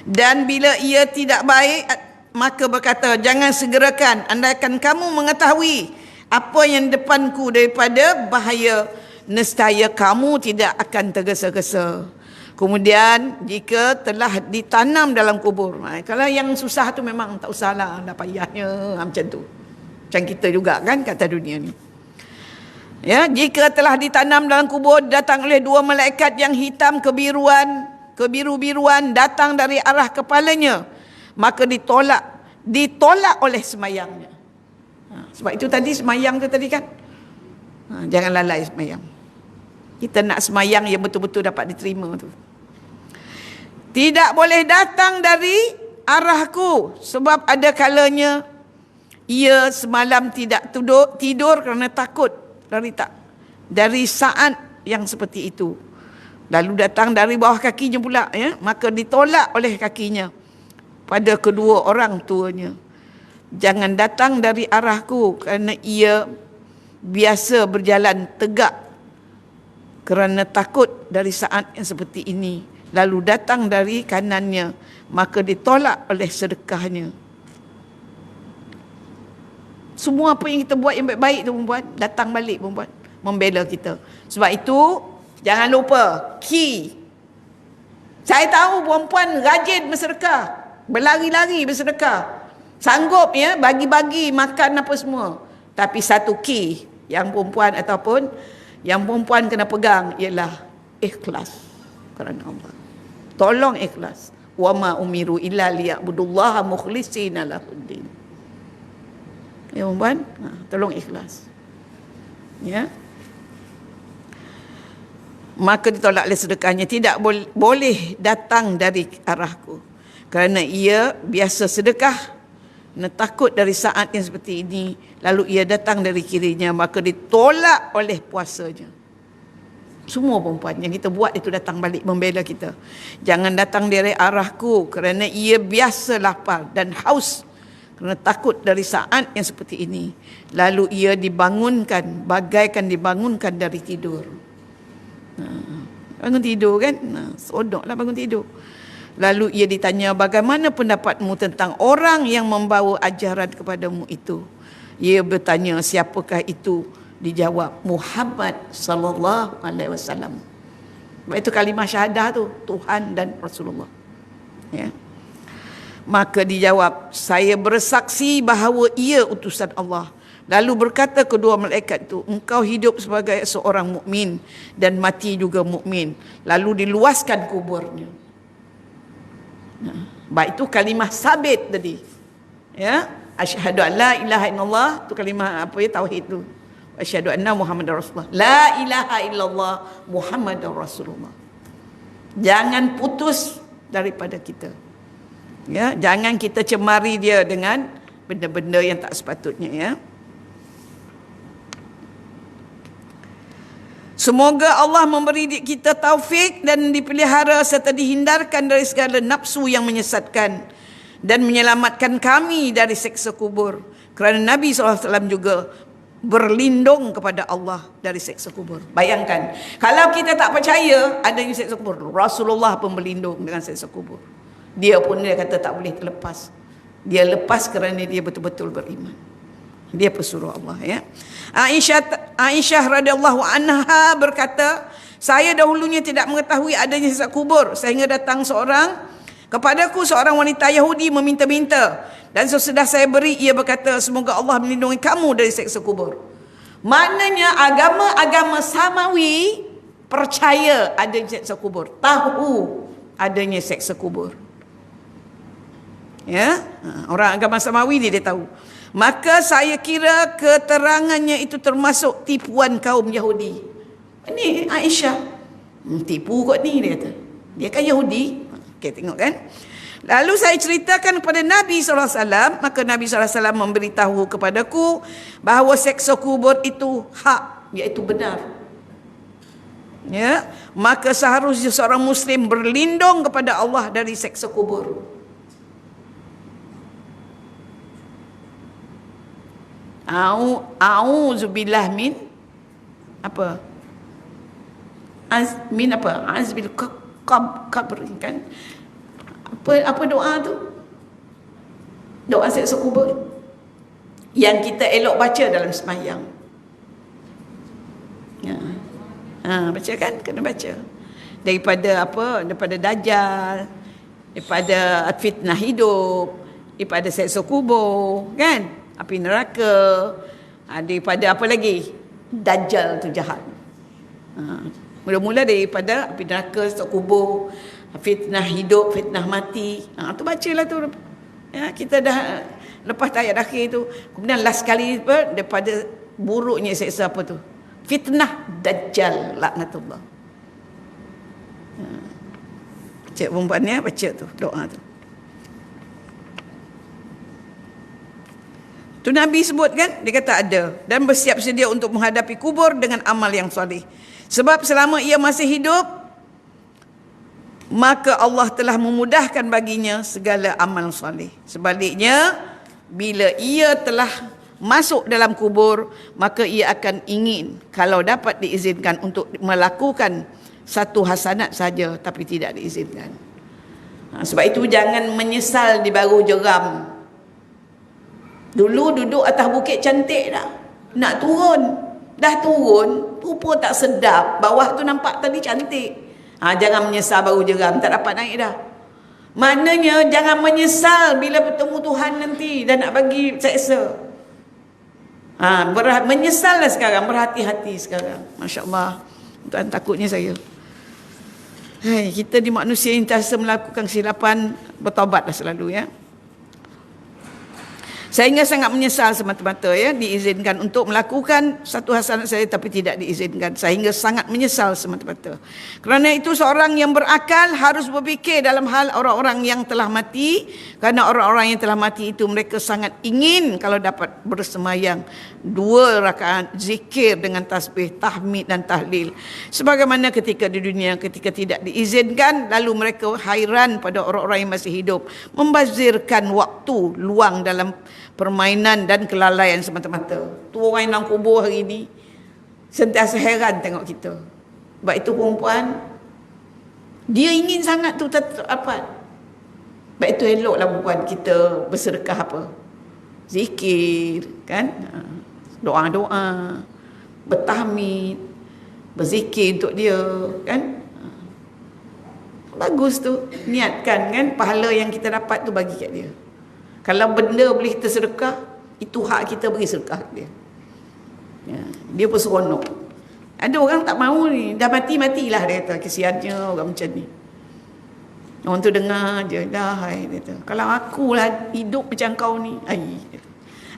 Dan bila ia tidak baik, maka berkata, jangan segerakan. Andaikan kamu mengetahui apa yang depanku daripada bahaya, nescaya kamu tidak akan tergesa-gesa. Kemudian jika telah ditanam dalam kubur, kalau yang susah tu memang tak usahlah, dah payahnya, macam tu. Macam kita juga kan kata dunia ni. Ya, jika telah ditanam dalam kubur, datang oleh dua malaikat yang hitam kebiru-biruan datang dari arah kepalanya, maka ditolak oleh semayangnya. Sebab itu tadi semayang tu tadi kan, jangan lalai semayang. Kita nak semayang yang betul-betul dapat diterima tu. Tidak boleh datang dari arahku, sebab ada kalanya ia semalam tidak tidur kerana takut dari saat yang seperti itu. Lalu datang dari bawah kakinya pula, ya, maka ditolak oleh kakinya pada kedua orang tuanya. Jangan datang dari arahku, kerana ia biasa berjalan tegak kerana takut dari saat yang seperti ini. Lalu datang dari kanannya, maka ditolak oleh sedekahnya. Semua apa yang kita buat yang baik-baik tu, perempuan, datang balik, perempuan, membela kita. Sebab itu jangan lupa key. Saya tahu perempuan rajin bersedekah, berlari-lari bersedekah, sanggup, ya, bagi-bagi makan apa semua. Tapi satu key yang perempuan ataupun yang perempuan kena pegang ialah ikhlas kerana Allah. Tolong ikhlas. Wa ma umiru illa liya'budullaha mukhlishina lahuddin. Ya, perempuan, tolong ikhlas. Ya. Maka ditolak oleh sedekahnya. Tidak boleh datang dari arahku, kerana ia biasa sedekah, takut dari saat yang seperti ini. Lalu ia datang dari kirinya, maka ditolak oleh puasanya. Semua perempuan yang kita buat itu datang balik membela kita. Jangan datang dari arahku, kerana ia biasa lapar dan haus kerana takut dari saat yang seperti ini. Lalu ia dibangunkan, bagaikan dibangunkan dari tidur. Bangun tidur kan? Seronoklah bangun tidur. Lalu ia ditanya, bagaimana pendapatmu tentang orang yang membawa ajaran kepadamu itu? Ia bertanya, siapakah itu? Dijawab, Muhammad sallallahu alaihi wasallam. Itu kalimah syahadah tu, Tuhan dan Rasulullah. Ya. Maka dijawab, saya bersaksi bahawa ia utusan Allah. Lalu berkata kedua malaikat itu, engkau hidup sebagai seorang mukmin dan mati juga mukmin. Lalu diluaskan kuburnya. Baik, itu kalimah sabit tadi. Ya, asyhadu an la ilaha illallah, tu kalimah apa ya, tauhid tu. Asyhadu anna Muhammadar Rasulullah. La ilaha illallah Muhammadar Rasulullah. Jangan putus daripada kita. Ya, jangan kita cemari dia dengan benda-benda yang tak sepatutnya, ya. Semoga Allah memberi kita taufik dan dipelihara serta dihindarkan dari segala nafsu yang menyesatkan dan menyelamatkan kami dari siksa kubur. Kerana Nabi SAW juga berlindung kepada Allah dari siksa kubur. Bayangkan, kalau kita tak percaya adanya siksa kubur, Rasulullah pun berlindung dengan siksa kubur. Dia pun dia kata tak boleh terlepas. Dia lepas kerana dia betul-betul beriman. Dia pesuruh Allah, ya. Aisyah radhiyallahu anha berkata, saya dahulunya tidak mengetahui adanya siksa kubur sehingga datang kepadaku seorang wanita Yahudi meminta-minta, dan sesudah saya beri, ia berkata, semoga Allah melindungi kamu dari siksa kubur. Maknanya agama-agama samawi percaya adanya siksa kubur, tahu adanya siksa kubur. Ya, orang agama samawi dia tahu. Maka saya kira keterangannya itu termasuk tipuan kaum Yahudi. Ini Aisyah, tipu kot ni, dia kata. Dia kan Yahudi. Okey, tengok kan. Lalu saya ceritakan kepada Nabi SAW, maka Nabi SAW memberitahu kepadaku bahawa siksa kubur itu hak, iaitu benar. Ya, maka seharusnya seorang Muslim berlindung kepada Allah dari siksa kubur. A'udzubillah min apa? Min apa? Azbil qabr kan? Apa doa tu? Doa siksa kubur yang kita elok baca dalam sembahyang. Ya. Baca kan? Kena baca. Daripada apa? Daripada dajjal, daripada fitnah hidup, daripada siksa kubur, kan? Api neraka, daripada apa lagi? Dajjal tu jahat. Mula-mula daripada api neraka, siksa kubur, fitnah hidup, fitnah mati. Tu bacalah tu. Ya, kita dah lepas ayat akhir tu. Kemudian last kali daripada buruknya siksa apa tu? Fitnah Dajjal, laknatullah. Cik perempuan ni baca tu doa tu. Tu Nabi sebut kan, dia kata ada, dan bersiap sedia untuk menghadapi kubur dengan amal yang soleh. Sebab selama ia masih hidup, maka Allah telah memudahkan baginya segala amal soleh. Sebaliknya, bila ia telah masuk dalam kubur, maka ia akan ingin kalau dapat diizinkan untuk melakukan satu hasanat saja, tapi tidak diizinkan. Sebab itu jangan menyesal di baru jeram. Dulu duduk atas bukit cantik dah, nak turun, dah turun, rupa tak sedap, bawah tu nampak tadi cantik. Jangan menyesal baru jeram, tak dapat naik dah. Maknanya jangan menyesal bila bertemu Tuhan nanti dan nak bagi seksa. Menyesallah sekarang, berhati-hati sekarang. Masya Allah, Tuhan takutnya saya. Kita di manusia yang sentiasa melakukan kesilapan, bertaubatlah selalu, ya. Sehingga sangat menyesal semata-mata ya, diizinkan untuk melakukan satu hasanat saya tapi tidak diizinkan, sehingga sangat menyesal semata-mata. Kerana itu seorang yang berakal harus berfikir dalam hal orang-orang yang telah mati, kerana orang-orang yang telah mati itu mereka sangat ingin kalau dapat bersemayang 2 rakaat zikir dengan tasbih, tahmid dan tahlil. Sebagaimana ketika di dunia ketika tidak diizinkan, lalu mereka hairan pada orang-orang yang masih hidup, membazirkan waktu luang dalam permainan dan kelalaian semata-mata. Tu orang yang dalam kubur hari ini sentiasa heran tengok kita. Sebab itu perempuan, dia ingin sangat tu dapat. Sebab itu eloklah perempuan kita bersedekah apa? Zikir, kan? Doa-doa, bertahmid, berzikir untuk dia, kan? Bagus tu, niatkan kan pahala yang kita dapat tu bagi kat dia. Kalau benda boleh kita sedekah, itu hak kita beri sedekah dia. Ya, dia pun seronok. Ada orang tak mahu ni, dah mati-matilah dia kata, kesiannya orang macam ni. Orang tu dengar je, dah hai dia kata. Kalau akulah hidup macam kau ni,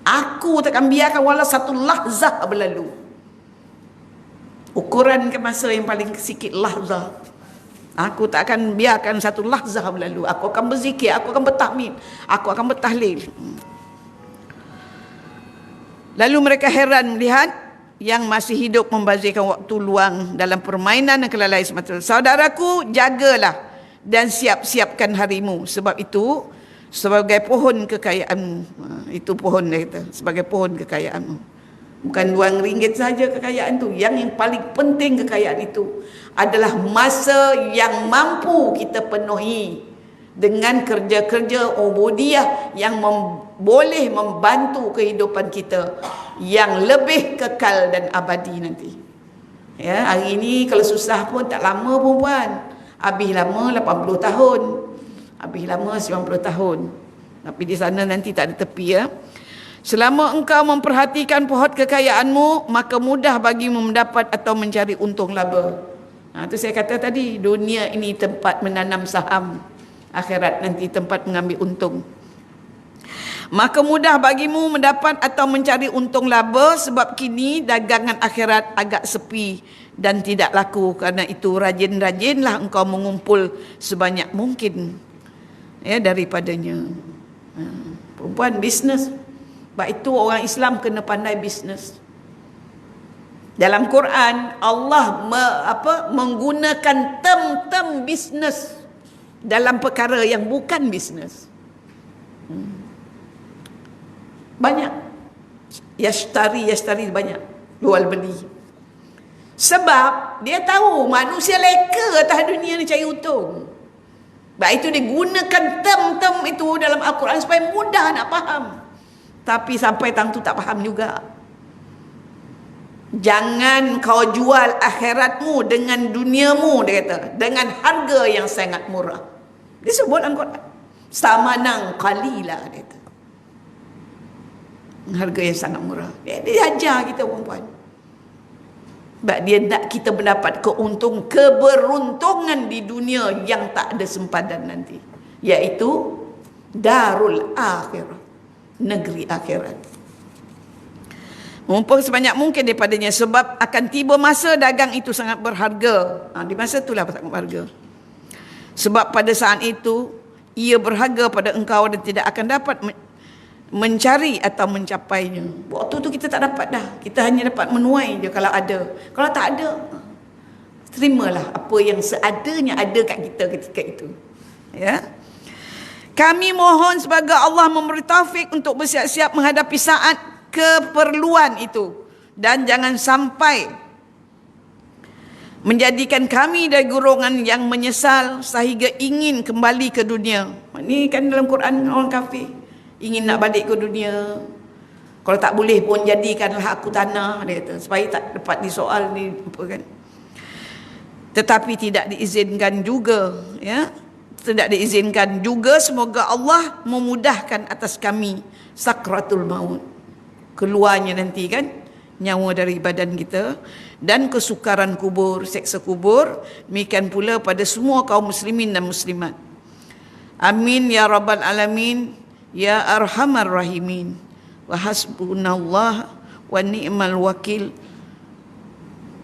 aku takkan biarkan walau satu lahzah berlalu. Ukuran ke masa yang paling sikit lahzah. Aku tak akan biarkan satu lahzah berlalu. Aku akan berzikir, aku akan bertahmid, aku akan bertahlil. Lalu mereka heran melihat yang masih hidup membazirkan waktu luang dalam permainan dan kelalaian semata. Saudaraku, jagalah dan siap-siapkan harimu. Sebab itu sebagai pohon kekayaanmu. Itu pohon dia kata, sebagai pohon kekayaanmu. Bukan RM2 saja kekayaan tu. Yang paling penting kekayaan itu adalah masa yang mampu kita penuhi dengan kerja-kerja ubudiyah yang boleh membantu kehidupan kita yang lebih kekal dan abadi nanti. Ya, hari ini kalau susah pun tak lama perempuan. Habis lama 80 tahun. Habis lama 90 tahun. Tapi di sana nanti tak ada tepi ya. Selama engkau memperhatikan pohon kekayaanmu, maka mudah bagimu mendapat atau mencari untung laba. Itu saya kata tadi, dunia ini tempat menanam saham, akhirat nanti tempat mengambil untung. Maka mudah bagimu mendapat atau mencari untung laba, sebab kini dagangan akhirat agak sepi dan tidak laku. Karena itu rajin-rajinlah engkau mengumpul sebanyak mungkin ya daripadanya. Perempuan bisnes. Sebab itu orang Islam kena pandai bisnes. Dalam Quran Allah menggunakan term bisnes dalam perkara yang bukan bisnes. Banyak. Yashtari banyak. Jual beli. Sebab dia tahu manusia leka atas dunia ni cari untung. Sebab itu dia gunakan term itu dalam Al-Quran supaya mudah nak faham. Tapi sampai tang tu tak faham juga. Jangan kau jual akhiratmu dengan duniamu, dia kata, dengan harga yang sangat murah. Dia sebut dalam Quran. Samanan qalila, dia kata. Harga yang sangat murah. Dia ajar kita perempuan. Sebab dia nak kita mendapat keberuntungan di dunia yang tak ada sempadan nanti. Iaitu darul akhirah. Negeri akhirat. Mengumpul sebanyak mungkin daripadanya, sebab akan tiba masa dagang itu sangat berharga. Di masa itulah sangat berharga. Sebab pada saat itu ia berharga pada engkau dan tidak akan dapat mencari atau mencapainya. Waktu tu kita tak dapat dah. Kita hanya dapat menuai je kalau ada. Kalau tak ada, terimalah apa yang seadanya ada kat kita ketika itu. Ya. Kami mohon sebagai Allah memberi taufik untuk bersiap-siap menghadapi saat keperluan itu. Dan jangan sampai menjadikan kami dari golongan yang menyesal sehingga ingin kembali ke dunia. Ini kan dalam Quran orang kafir. Ingin nak balik ke dunia. Kalau tak boleh pun jadikanlah aku tanah, dia kata. Supaya tak dapat disoal ni. Apa kan. Tetapi tidak diizinkan juga. Ya. Tidak diizinkan juga, semoga Allah memudahkan atas kami sakratul maut, keluarnya nanti kan nyawa dari badan kita, dan kesukaran kubur, seksa kubur. Demikian pula pada semua kaum muslimin dan muslimat. Amin ya rabbal alamin. ya arhamar rahimin, wa hasbunallah wa ni'mal wakil,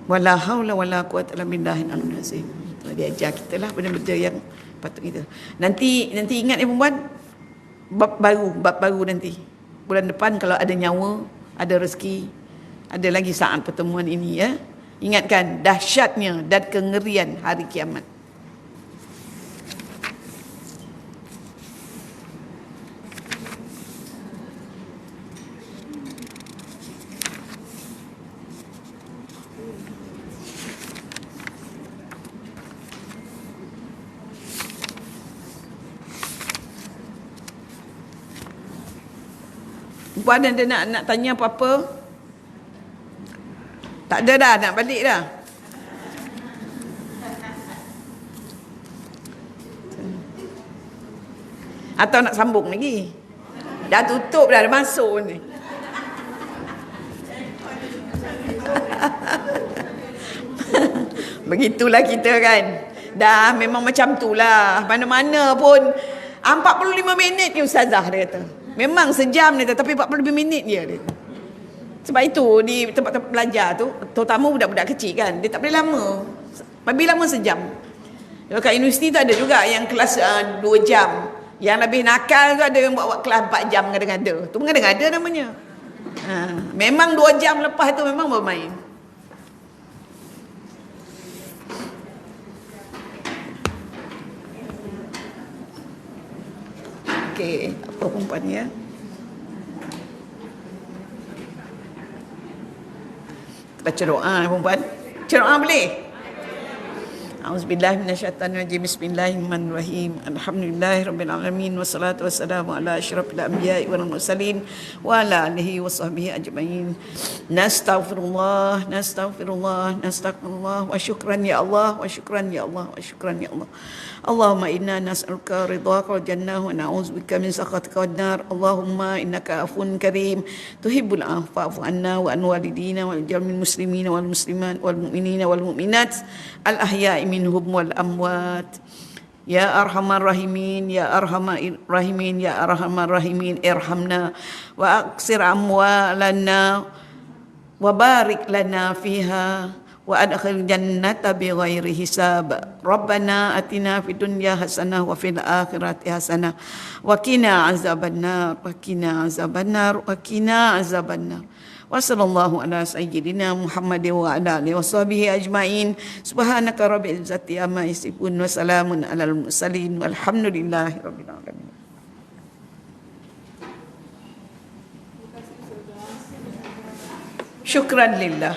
wala haula wala quwwata illa billahil aliyyil azim. Dia ajar kita lah benda-benda yang patut kita. Nanti ingat ya perempuan, bab baru nanti. Bulan depan kalau ada nyawa, ada rezeki, ada lagi saat pertemuan ini ya. Ingatkan dahsyatnya dan kengerian hari kiamat. Puan ada nak tanya apa-apa? Tak ada dah, nak balik dah. Atau nak sambung lagi? Dah tutup dah masuk ni. Begitulah kita kan. Dah memang macam tu lah. Mana-mana pun 45 minit ni ustazah dia kata. Memang sejam ni tapi 45 minit je dia. Sebab itu di tempat-tempat belajar tu, terutama budak-budak kecil kan, dia tak boleh lama. Lebih lama sejam. Kat universiti tu ada juga yang kelas 2 jam. Yang lebih nakal tu ada yang buat kelas 4 jam kadang-kadang. Tu kadang-ada namanya. Memang 2 jam lepas tu memang bermain. Okey, apa perempuan ya? Baca doa perempuan. Baca doa boleh? A'udzubillahi minasyaitanirrajim. Bismillahirrahmanirrahim. Alhamdulillahirabbil alamin wassalatu wassalamu ala asyrafil anbiya'i wal mursalin wa ala alihi washabbihi ajmain. Nastaghfirullah, nastaghfirullah, nastaghfirullah wa syukran ya Allah, wa syukran ya Allah, wa syukran ya Allah. Allahumma inna nas'aluka ridhaka wal jannah wa na'udzubika min sakhatika wan nar. Allahumma innaka afuwun karim tuhibbul afwa fa'fu anna wa an walidina wal jami'il muslimina wal muslimat wal mu'minina wal mu'minat al ahya'i minhum wal amwat. Ya arhamar rahimin, ya arhamar rahimin, ya arhamar rahimin, irhamna wa aqsir amwalana wa barik lana fiha wa adkhil jannata bighairi hisab. Rabbana atina fid dunya hasanah wa fil akhirati hasanah wa qina azabannar, wa qina azabannar, wa qina azabannar. Wa sallallahu ala sayyidina Muhammadin wa ala alihi washabihi ajmain. Subhanaka rabbil izzati amma yasifun wa salamun alal mursalin walhamdulillahi rabbil alamin. Syukran lillah.